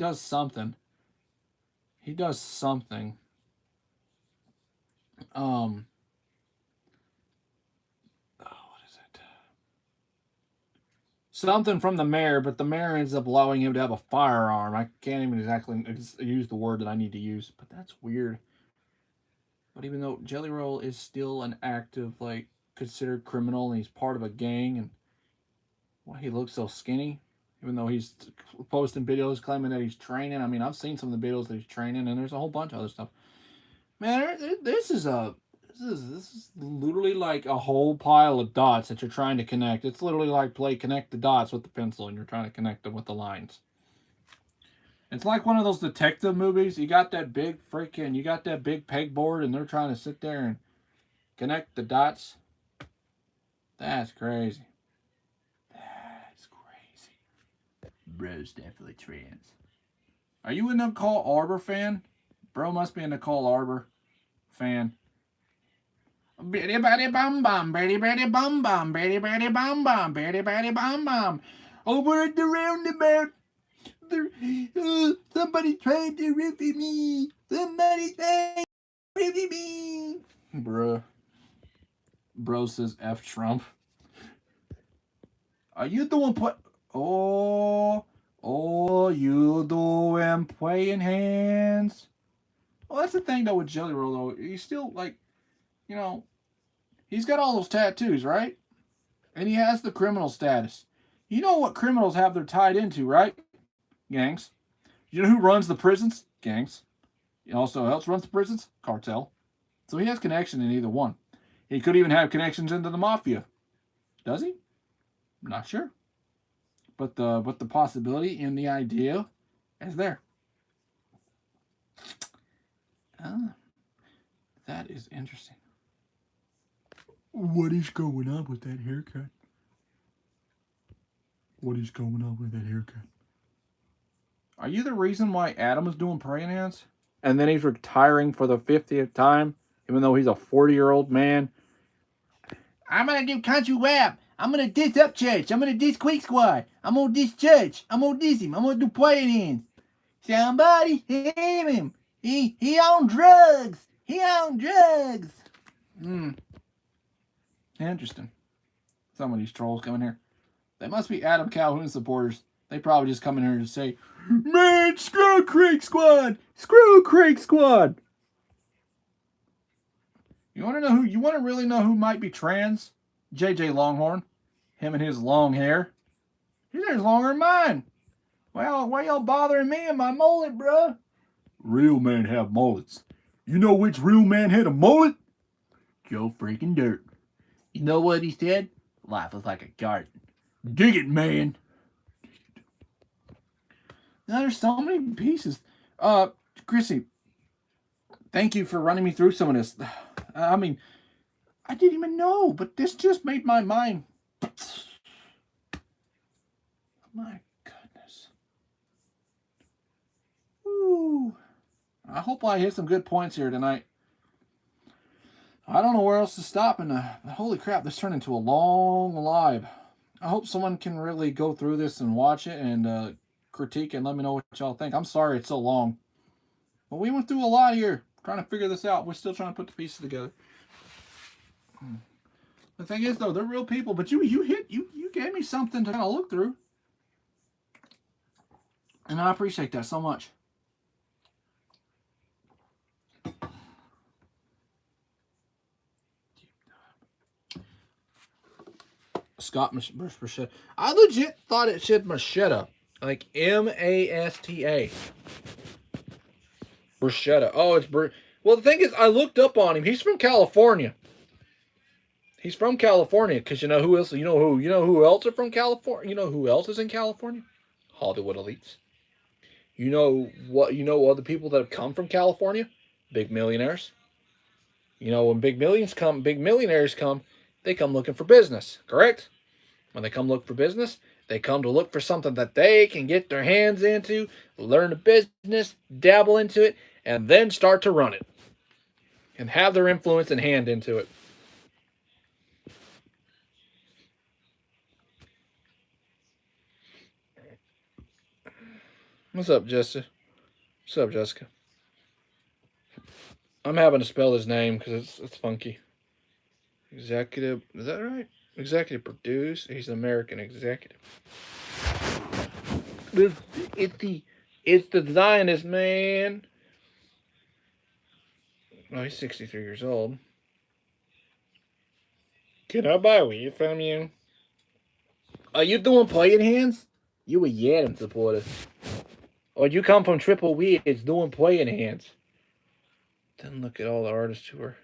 does something. What is it? Something from the mayor, but the mayor ends up allowing him to have a firearm. I can't even exactly use the word that I need to use, but that's weird. But even though Jelly Roll is still an active, considered criminal, and he's part of a gang, and why he looks so skinny, even though he's posting videos claiming that he's training. I mean, I've seen some of the videos that he's training, and there's a whole bunch of other stuff. Man, this is literally like a whole pile of dots that you're trying to connect. It's literally like play connect the dots with the pencil, and you're trying to connect them with the lines. It's like one of those detective movies. You got that big pegboard, and they're trying to sit there and connect the dots. That's crazy. Bro's definitely trans. Are you a Nicole Arbor fan? Bro must be a Nicole Arbor fan. Bitty batty bum bum, bitty batty bum bum, bitty batty bum bum, bitty batty bum bum. Over at the roundabout, somebody tried to rip me. Somebody tried to rip me. Bruh. Bro says F Trump. Are you doing you doing playing hands? Well, that's the thing though with Jelly Roll though. He's still he's got all those tattoos, right? And he has the criminal status. You know what criminals have they're tied into, right? Gangs. You know who runs the prisons? Gangs. You know also else runs the prisons? Cartel. So he has connection in either one. He could even have connections into the mafia. Does he? I'm not sure. But the possibility and the idea is there. That is interesting. What is going on with that haircut? What is going on with that haircut? Are you the reason why Adam is doing praying hands? And then he's retiring for the 50th time, even though he's a 40-year-old man? I'm going to do country rap. I'm going to diss up church. I'm going to diss Quake Squad. I'm going to diss church. I'm going to diss him. I'm going to do praying hands. Somebody save him. He on drugs. He on drugs. Interesting. Some of these trolls coming here. They must be Adam Calhoun supporters. They probably just come in here to say, "Man, screw Creek Squad! Screw Creek Squad!" You want to really know who might be trans? JJ Longhorn. Him and his long hair. His hair's longer than mine. Well, why y'all bothering me and my mullet, bruh? Real men have mullets. You know which real man had a mullet? Joe freaking Dirt. You know what he said? Life is like a garden. Dig it, man. Now there's so many pieces. Chrissy, thank you for running me through some of this. I mean, I didn't even know, but this just made my mind. My goodness. Ooh. I hope I hit some good points here tonight. I don't know where else to stop, and holy crap, this turned into a long live. I hope someone can really go through this and watch it and critique and let me know what y'all think. I'm sorry it's so long. But we went through a lot here trying to figure this out. We're still trying to put the pieces together. The thing is, though, they're real people, but you gave me something to kind of look through. And I appreciate that so much. Scott Machetta. I legit thought it said Machetta. Like M-A-S-T-A. Bruschetta. Oh, it's Well, the thing is, I looked up on him. He's from California. He's from California, because you know who else? You know who else are from California? You know who else is in California? Hollywood elites. You know what? You know other people that have come from California? Big millionaires. You know when big millionaires come, they come looking for business. Correct? When they come look for business, they come to look for something that they can get their hands into, learn the business, dabble into it, and then start to run it. And have their influence and hand into it. What's up, Jessica? What's up, Jessica? I'm having to spell his name because it's funky. Executive, is that right? Executive produce. He's an American executive. It's the Zionist man. Oh, he's 63 years old. Can I buy weed from you? Are you doing playing hands? You a Yadam supporter. Or you come from Triple Weeds doing playing hands. Then look at all the artists who are.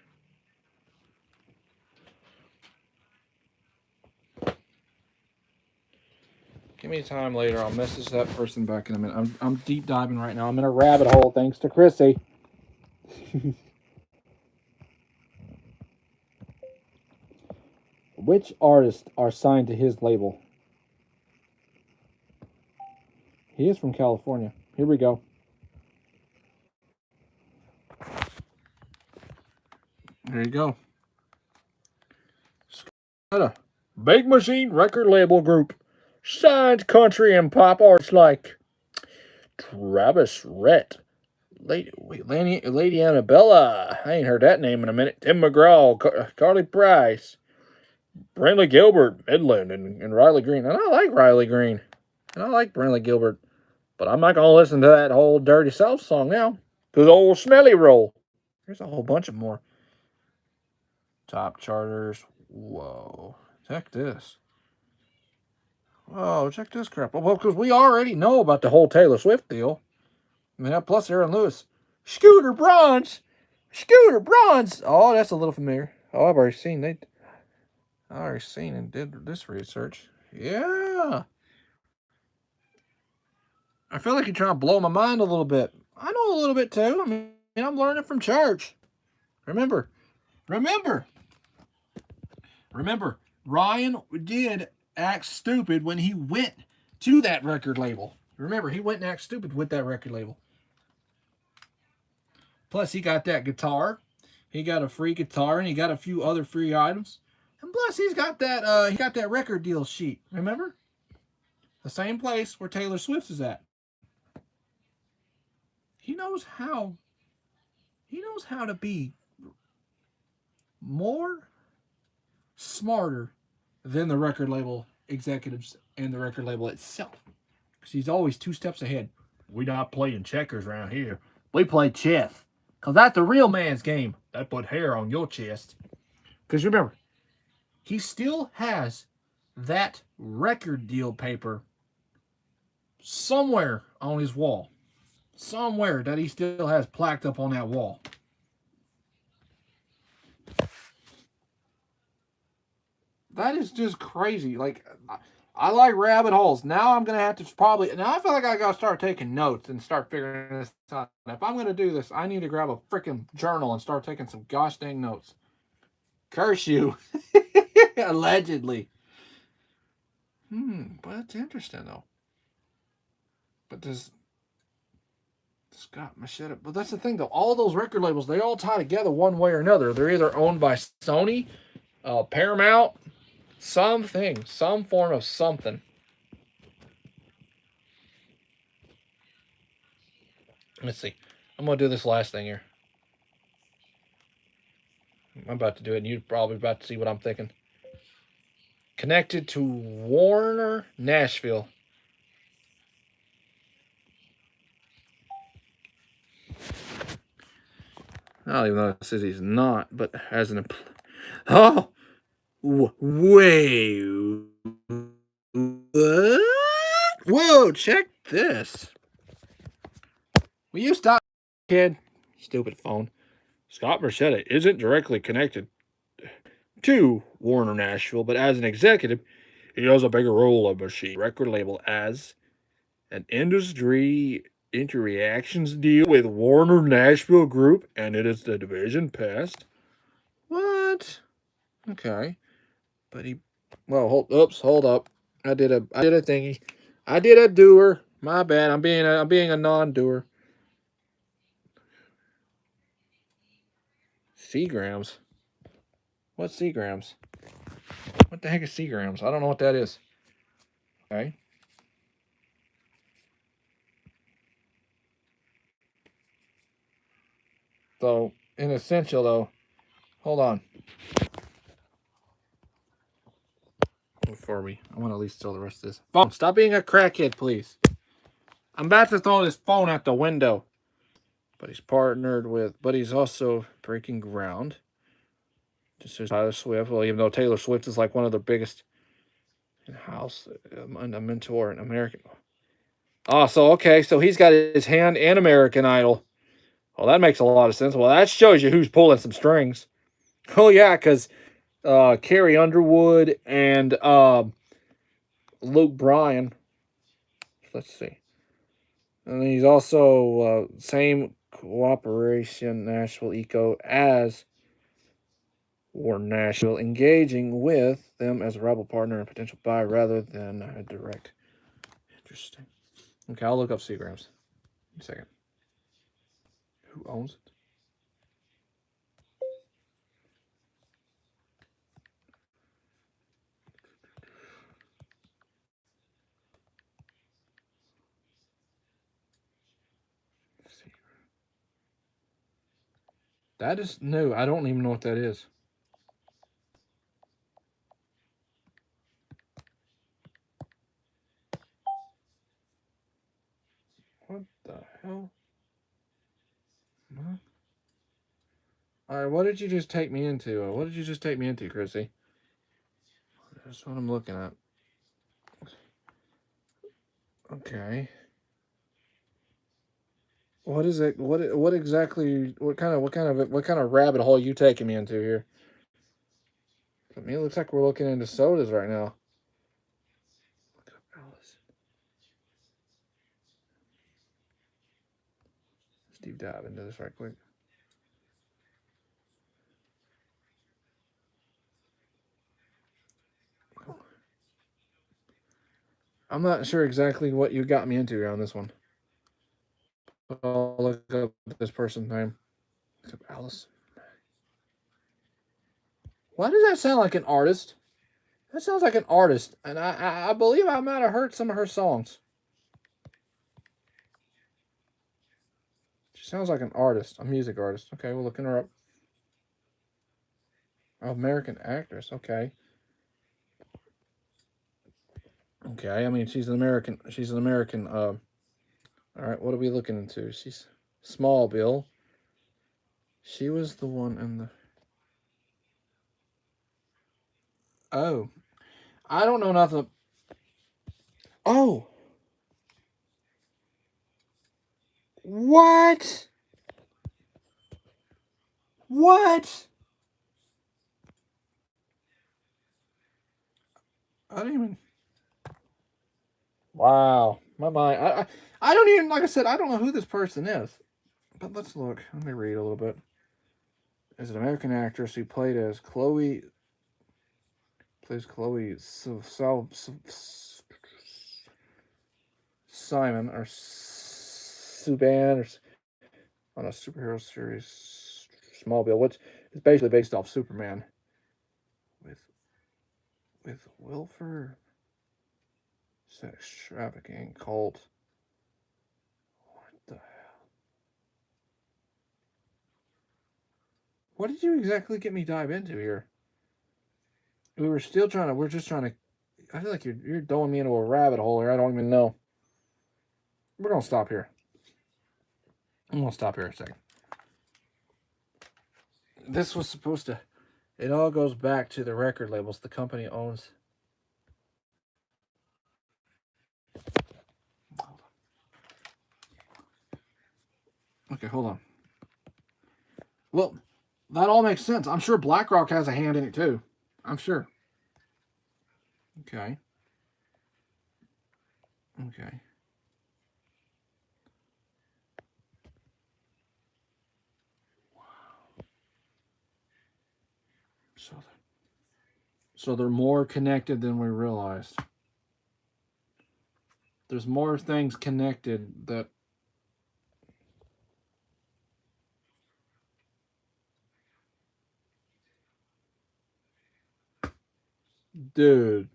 Give me time later. I'll message that person back in a minute. I'm deep diving right now. I'm in a rabbit hole thanks to Chrissy. Which artists are signed to his label? He is from California. Here we go. There you go. Big Machine Record Label Group. Signed country and pop artists like Travis Rhett, Lady Annabella. I ain't heard that name in a minute. Tim McGraw, Carly Price, Brantley Gilbert, Midland, and Riley Green. And I like Riley Green. And I like Brantley Gilbert. But I'm not going to listen to that whole Dirty South song now. Because old Smelly Roll. There's a whole bunch of more. Top charters. Whoa. Check this. Whoa, check this crap. Well, because we already know about the whole Taylor Swift deal. I mean, plus Aaron Lewis. Scooter Braun's. Oh, that's a little familiar. Oh, I've already seen it. I already seen and did this research. Yeah. I feel like you're trying to blow my mind a little bit. I know a little bit too. I mean, I'm learning from church. Remember, Ryan did act stupid when he went to that record label. Remember, he went and acted stupid with that record label. Plus, he got that guitar. He got a free guitar, and he got a few other free items. And plus, he's got that record deal sheet. Remember? The same place where Taylor Swift is at. He knows how to be more smarter than the record label executives and the record label itself. Because he's always 2 steps ahead. We're not playing checkers around here. We play chess. Because that's a real man's game. That put hair on your chest. Because remember, he still has that record deal paper somewhere on his wall. Somewhere that he still has plaqued up on that wall. That is just crazy. Like, I like rabbit holes. Now I'm gonna have to probably. Now I feel like I gotta start taking notes and start figuring this out. If I'm gonna do this, I need to grab a freaking journal and start taking some gosh dang notes. Curse you, allegedly. But it's interesting though. But does Scott Machetta? But that's the thing though. All those record labels, they all tie together one way or another. They're either owned by Sony, Paramount, something, some form of something. Let's see. I'm gonna do this last thing here. I'm about to do it, and you're probably about to see what I'm thinking. Connected to Warner Nashville. I don't even know if it says he's not, but as an oh, wait, what? Whoa! Check this. Will you stop, kid? Stupid phone. Scott Machetta isn't directly connected to Warner Nashville, but as an executive, he has a bigger role of machine record label as an industry interactions deal with Warner Nashville Group, and it is the division past. What? Okay, but he. Well, hold up. I did a thingy. I did a doer. My bad. I'm being a non-doer. Seagrams. What's Seagrams? What the heck is Seagrams? I don't know what that is. Okay. So, in essential though, hold on. Before I want to at least throw the rest of this. Phone, stop being a crackhead, please. I'm about to throw this phone out the window. But he's partnered with, but he's also breaking ground. Just as Taylor Swift. Well, even though Taylor Swift is like one of the biggest in-house, a mentor in American. Oh, so okay, so he's got his hand in American Idol. Well, that makes a lot of sense. Well, that shows you who's pulling some strings. Oh yeah, because Carrie Underwood and Luke Bryan. Let's see. And he's also same cooperation Nashville Eco as Warner Nashville, engaging with them as a rival partner and potential buyer rather than a direct. Interesting. Okay, I'll look up Seagrams. In a second. Who owns it? That is new. I don't even know what that is. What the hell? What? All right, what did you just take me into? What did you just take me into, Chrissy? That's what I'm looking at. Okay. What is it? What exactly? What kind of rabbit hole are you taking me into here? I mean, it looks like we're looking into sodas right now. Look up Alice. Let's deep dive into this right quick. I'm not sure exactly what you got me into on this one. I'll look up this person's name. Look up Alice. Why does that sound like an artist? That sounds like an artist, and I believe I might have heard some of her songs. She sounds like an artist, a music artist. Okay, we're looking her up. Oh, American actress. Okay. Okay, I mean she's an American. She's an American. All right, what are we looking into? She's Smallville. She was the one in the. Oh, I don't know nothing. Oh, what? What? I didn't even. Wow, my mind. I don't even, like I said, I don't know who this person is. But let's look. Let me read a little bit. Is an American actress who played as Chloe. Plays Chloe Simon or Suban or on a superhero series Smallville, which is basically based off Superman. With Wilford sex trafficking cult. What the hell? What did you exactly get me dive into here? We're just trying to. I feel like you're throwing me into a rabbit hole here. I don't even know. We're gonna stop here. I'm gonna stop here a second. This was supposed to. It all goes back to the record labels the company owns. Okay, hold on. Well, that all makes sense. I'm sure BlackRock has a hand in it too. I'm sure. Okay. Okay. So they're more connected than we realized. There's more things connected that. Dude.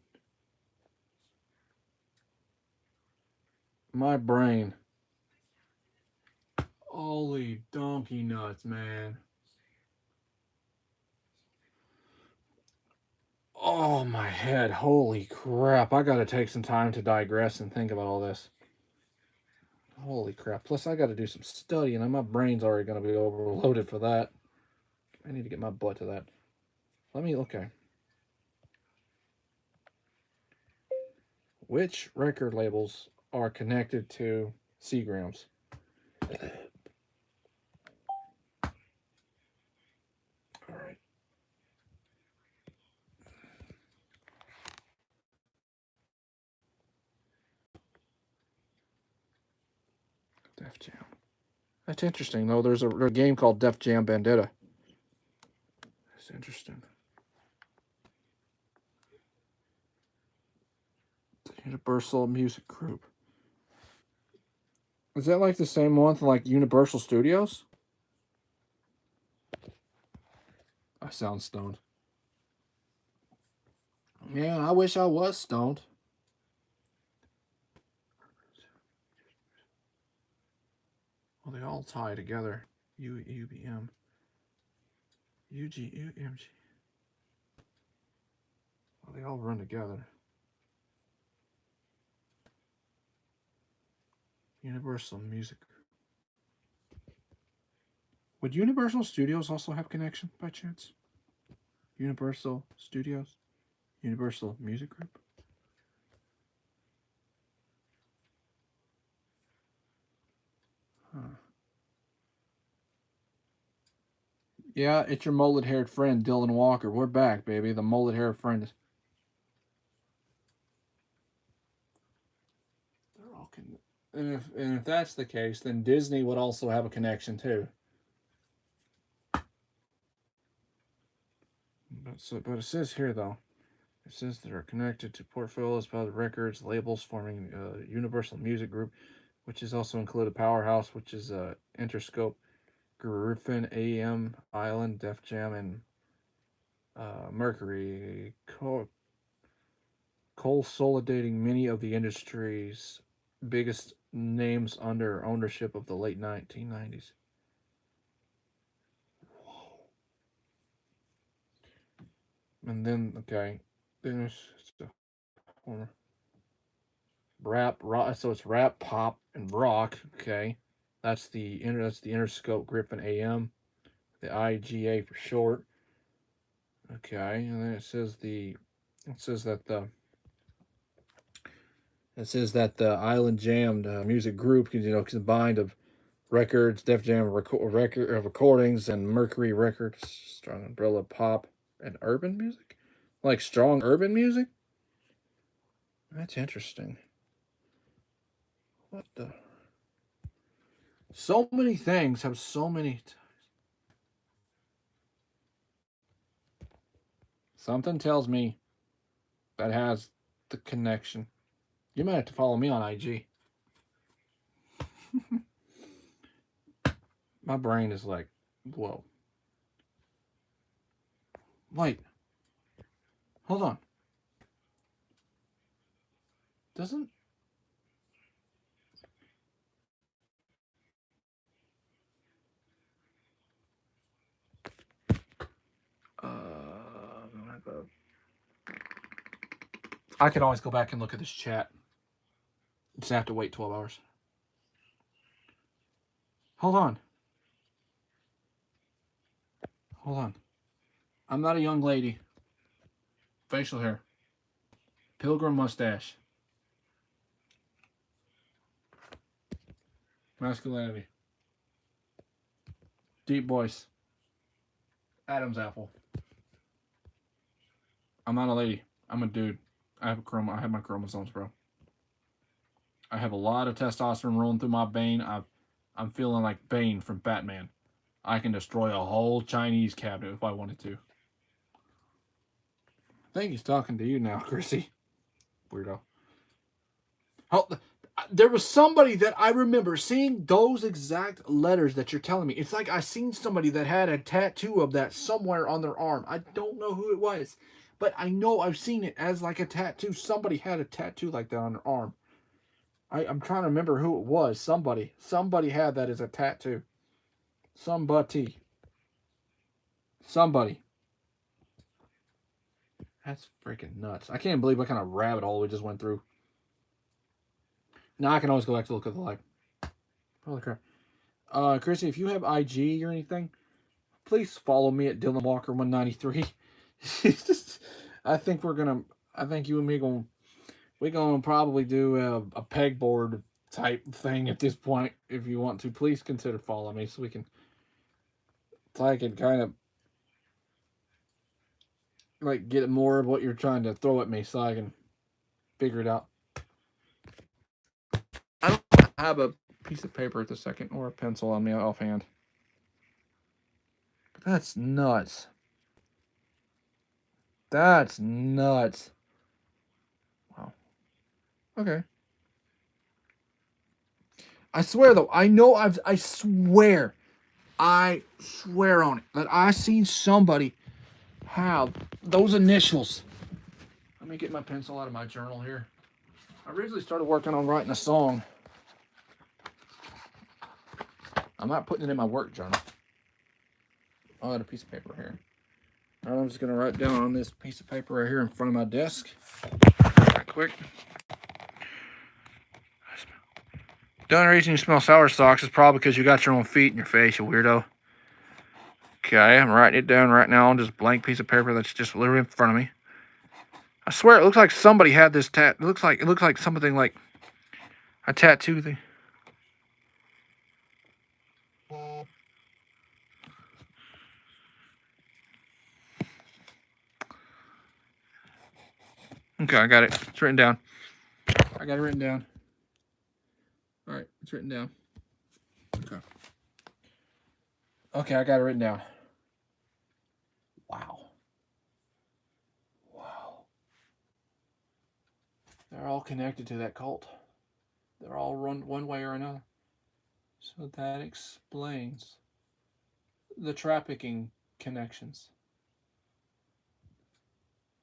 My brain. Holy donkey nuts, man. Oh, my head. Holy crap. I gotta take some time to digress and think about all this. Holy crap. Plus, I gotta do some studying, and my brain's already gonna be overloaded for that. I need to get my butt to that. Okay. Which record labels are connected to Seagrams? All right. Def Jam. That's interesting, though. There's a game called Def Jam Bandita. That's interesting. The Universal Music Group. Is that like the same one for like Universal Studios? I sound stoned. Man, I wish I was stoned. Well, they all tie together. UBM. UMG. Well, they all run together. Universal Music. Would Universal Studios also have connection by chance? Universal Studios? Universal Music Group? Huh. Yeah, it's your mullet haired friend, Dylan Walker. We're back, baby. The mullet haired friend is. They're all and if that's the case, then Disney would also have a connection too. But it says here though, it says they're connected to portfolios by the records labels forming Universal Music Group, which is also included Powerhouse, which is Interscope, Griffin, AM, Island, Def Jam, and Mercury, consolidating many of the industry's biggest names under ownership of the late 1990s. And then, okay, then it's rap, rock. So it's rap, pop, and rock. Okay, that's the Interscope Griffin AM, the IGA for short. Okay, and then it says that the Island Jammed music group, combined of records, Def Jam recordings, and Mercury Records, strong umbrella pop and urban music, like strong urban music. That's interesting. What the? So many things have so many. Something tells me that has the connection. You might have to follow me on IG. My brain is like, whoa. Wait. Hold on. Doesn't. I could always go back and look at this chat. Just have to wait 12 hours. Hold on. Hold on. I'm not a young lady. Facial hair. Pilgrim mustache. Masculinity. Deep voice. Adam's apple. I'm not a lady. I'm a dude. I have my chromosomes, bro. I have a lot of testosterone rolling through my vein. I'm feeling like Bane from Batman. I can destroy a whole Chinese cabinet if I wanted to. I think he's talking to you now, Chrissy. Weirdo. Oh, there was somebody that I remember seeing those exact letters that you're telling me. It's like I seen somebody that had a tattoo of that somewhere on their arm. I don't know who it was, but I know I've seen it as like a tattoo. Somebody had a tattoo like that on their arm. I'm trying to remember who it was. Somebody had that as a tattoo. Somebody. That's freaking nuts. I can't believe what kind of rabbit hole we just went through. Now I can always go back to look at the live. Holy crap. Chrissy, if you have IG or anything, please follow me at Dylan Walker 193. I think you and me we're gonna probably do a pegboard type thing at this point. If you want to, please consider following me so I can kind of like get more of what you're trying to throw at me so I can figure it out. I don't have a piece of paper at the second or a pencil on me offhand. But that's nuts. That's nuts. Wow. Okay. I swear though, I swear on it that I seen somebody have those initials. Let me get my pencil out of my journal here. I originally started working on writing a song. I'm not putting it in my work journal. I had a piece of paper here. I'm just gonna write down on this piece of paper right here in front of my desk. Right quick. The only reason you smell sour socks is probably because you got your own feet in your face, you weirdo. Okay, I'm writing it down right now on this blank piece of paper that's just literally in front of me. I swear it looks like somebody had this tat. It looks like something like a tattoo thing. Okay, I got it. It's written down. I got it written down. All right, it's written down. Okay. Okay, I got it written down. Wow. They're all connected to that cult. They're all run one way or another. So that explains the trafficking connections.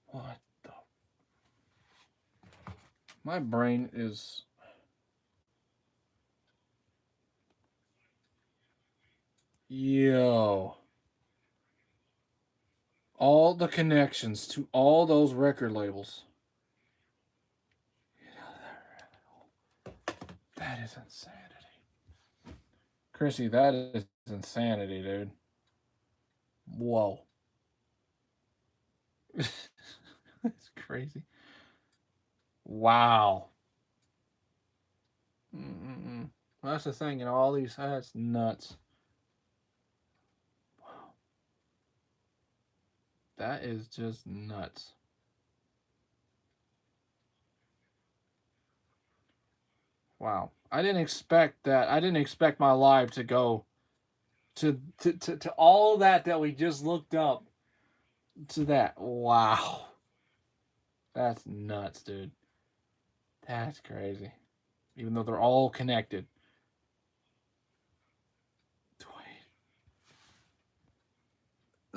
What the? My brain is. Yo. All the connections to all those record labels. That is insanity. Chrissy, that is insanity, dude. Whoa. That's crazy. Wow. Well, that's the thing, all these, that's nuts. Wow. That is just nuts. Wow. I didn't expect that. I didn't expect my life to go to all that we just looked up to that. Wow. That's nuts, dude. That's crazy. Even though they're all connected.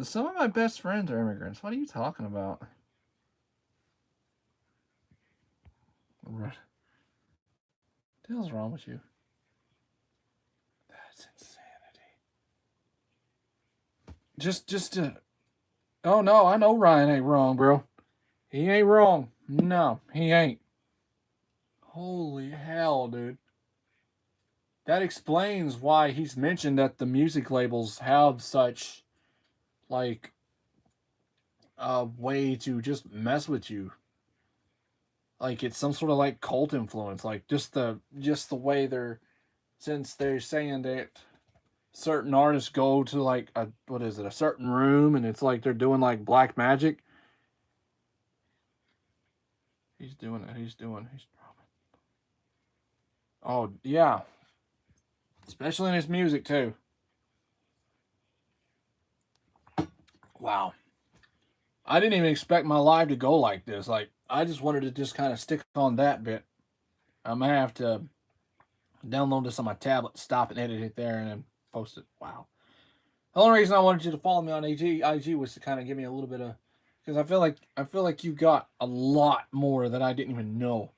Some of my best friends are immigrants. What are you talking about? What the hell's wrong with you? That's insanity. Just to. Oh no, I know Ryan ain't wrong, bro. He ain't wrong. No, he ain't. Holy hell, dude. That explains why he's mentioned that the music labels have such like a way to just mess with you. Like it's some sort of like cult influence. Like just the way they're, since they're saying that certain artists go to like a, what is it, a certain room, and it's like they're doing like black magic. He's doing it. He's. Oh yeah, especially in his music too. Wow. I didn't even expect my live to go like this. Like I just wanted to just kind of stick on that bit. I'm gonna have to download this on my tablet, stop and edit it there, and then post it. Wow. The only reason I wanted you to follow me on IG was to kind of give me a little bit of, because I feel like you got a lot more that I didn't even know.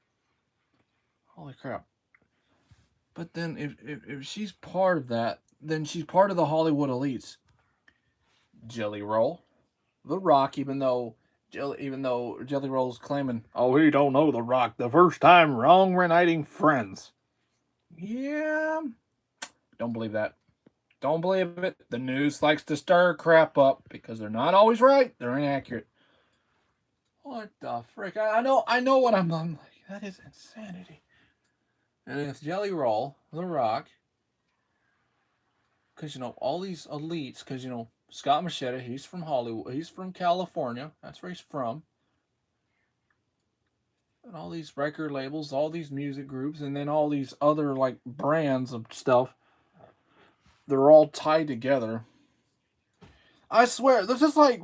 Holy crap! But then if she's part of that, then she's part of the Hollywood elites. Jelly Roll, The Rock, even though Jelly Roll's claiming, oh, he don't know The Rock, the first time wrong reuniting friends. Yeah, don't believe that. Don't believe it. The news likes to stir crap up because they're not always right. They're inaccurate. What the frick? I know what I'm like. That is insanity. And it's Jelly Roll, The Rock, because all these elites, because Scott Machete, he's from Hollywood, he's from California. That's where he's from. And all these record labels, all these music groups, and then all these other like brands of stuff. They're all tied together. I swear, this is like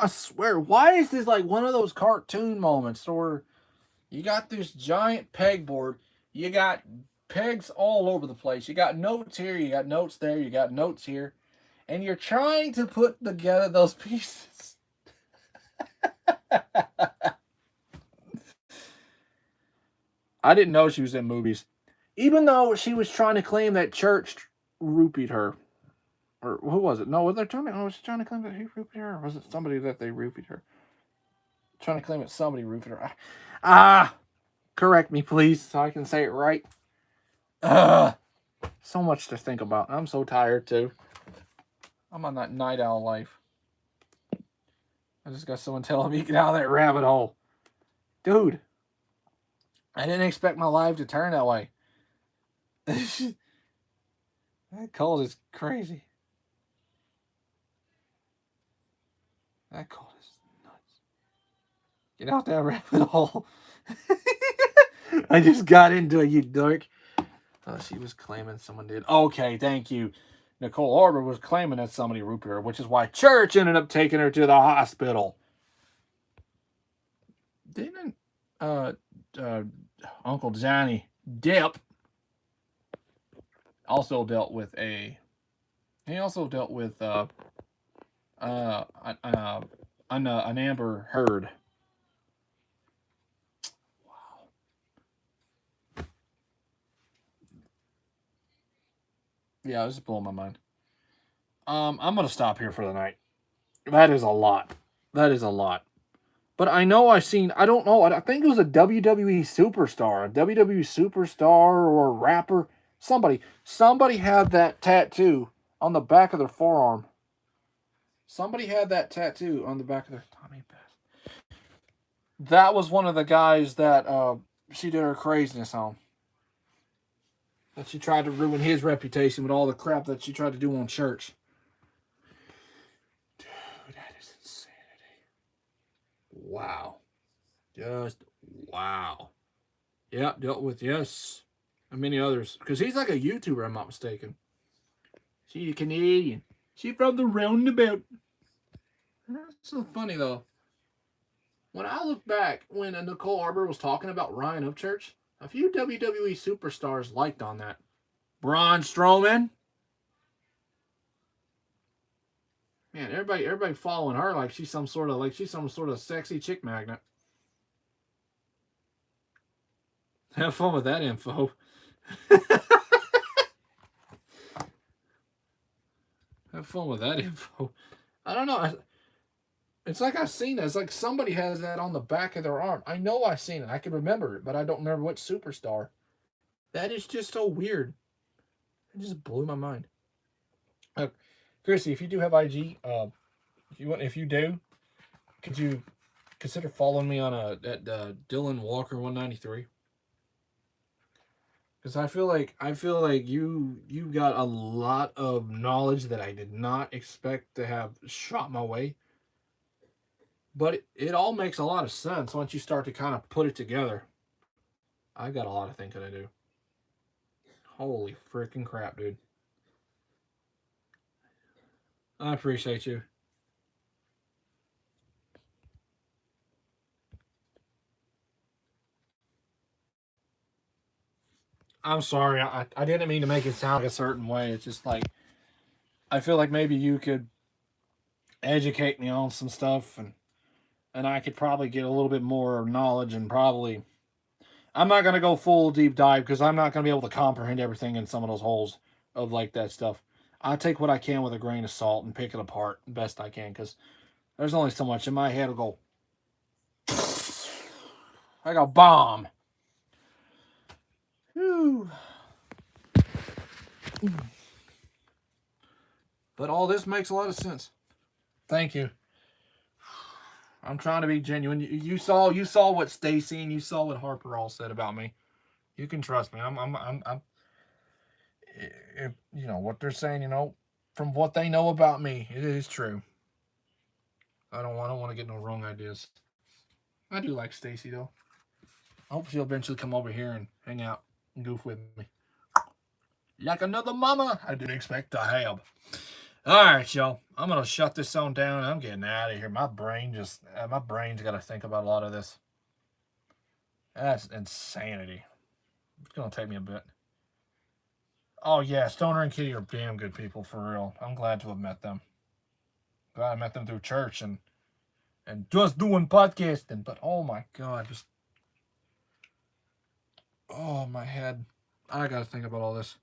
I swear, why is this like one of those cartoon moments where you got this giant pegboard, you got pegs all over the place, you got notes here, you got notes there, you got notes here, and you're trying to put together those pieces. I didn't know she was in movies, even though she was trying to claim that Church rupied her. Or who was it? No, was they trying to? Was she trying to claim that he rupied her, or was it somebody that they rupied her? Trying to claim that somebody rupied her. Correct me, please, so I can say it right. So much to think about. I'm so tired too. I'm on that night owl life. I just got someone telling me get out of that rabbit hole, dude. I didn't expect my life to turn that way. That cold is crazy. That cold is nuts. Get out that rabbit hole. I just got into it, you dork. Oh, she was claiming someone did. Okay, thank you. Nicole Arbor was claiming that somebody rupied her, which is why Church ended up taking her to the hospital. Didn't Uncle Johnny Depp also dealt with a? He also dealt with an Amber Heard. Wow. Yeah, this is blowing my mind. I'm gonna stop here for the night. That is a lot. That is a lot. But I know I've seen. I don't know. I think it was a WWE superstar, or a rapper. Somebody had that tattoo on the back of their forearm. Somebody had that tattoo on the back of their Tommy Beth. That was one of the guys that she did her craziness on. That she tried to ruin his reputation with all the crap that she tried to do on Church. Dude, that is insanity. Wow. Just wow. Yep, dealt with, yes. and many others. Because he's like a YouTuber, I'm not mistaken. She's a Canadian. She from the roundabout. That's so funny though. When I look back when Nicole Arbor was talking about Ryan Upchurch, a few WWE superstars liked on that. Braun Strowman. Man, everybody following her like she's some sort of sexy chick magnet. Have fun with that info. Have fun with that info. I don't know. It's like I've seen it. It's like somebody has that on the back of their arm. I know I've seen it. I can remember it, but I don't remember what superstar. That is just so weird. It just blew my mind. Chrissy, if you do have IG, if you do, could you consider following me on at Dylan Walker 193? Because I feel like you got a lot of knowledge that I did not expect to have shot my way. But it all makes a lot of sense once you start to kind of put it together. I got a lot of thinking to do. Holy freaking crap, dude. I appreciate you. I'm sorry. I didn't mean to make it sound a certain way. It's just like, I feel like maybe you could educate me on some stuff and I could probably get a little bit more knowledge and probably. I'm not going to go full deep dive because I'm not going to be able to comprehend everything in some of those holes of like that stuff. I take what I can with a grain of salt and pick it apart best I can because there's only so much in my head. Will go. I go bomb. Whew. But all this makes a lot of sense. Thank you. I'm trying to be genuine. You saw what Stacy and you saw what Harper all said about me. You can trust me. I'm if you know what they're saying, from what they know about me, it is true. I don't want to get no wrong ideas. I do like Stacy though. I hope she'll eventually come over here and hang out and goof with me. Like another mama I didn't expect to have. All right, y'all. I'm gonna shut this on down. I'm getting out of here. My brain's got to think about a lot of this. That's insanity. It's gonna take me a bit. Oh yeah, Stoner and Kitty are damn good people for real. I'm glad to have met them. Glad I met them through church and just doing podcasting. But oh my god, just my head. I gotta think about all this.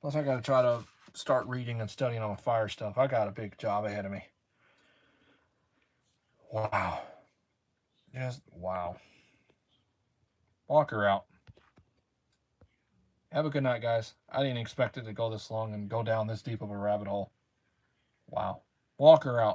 Plus, I gotta try to start reading and studying on fire stuff. I got a big job ahead of me. Wow. Just wow. Walker out. Have a good night, guys. I didn't expect it to go this long and go down this deep of a rabbit hole. Wow. Walker out.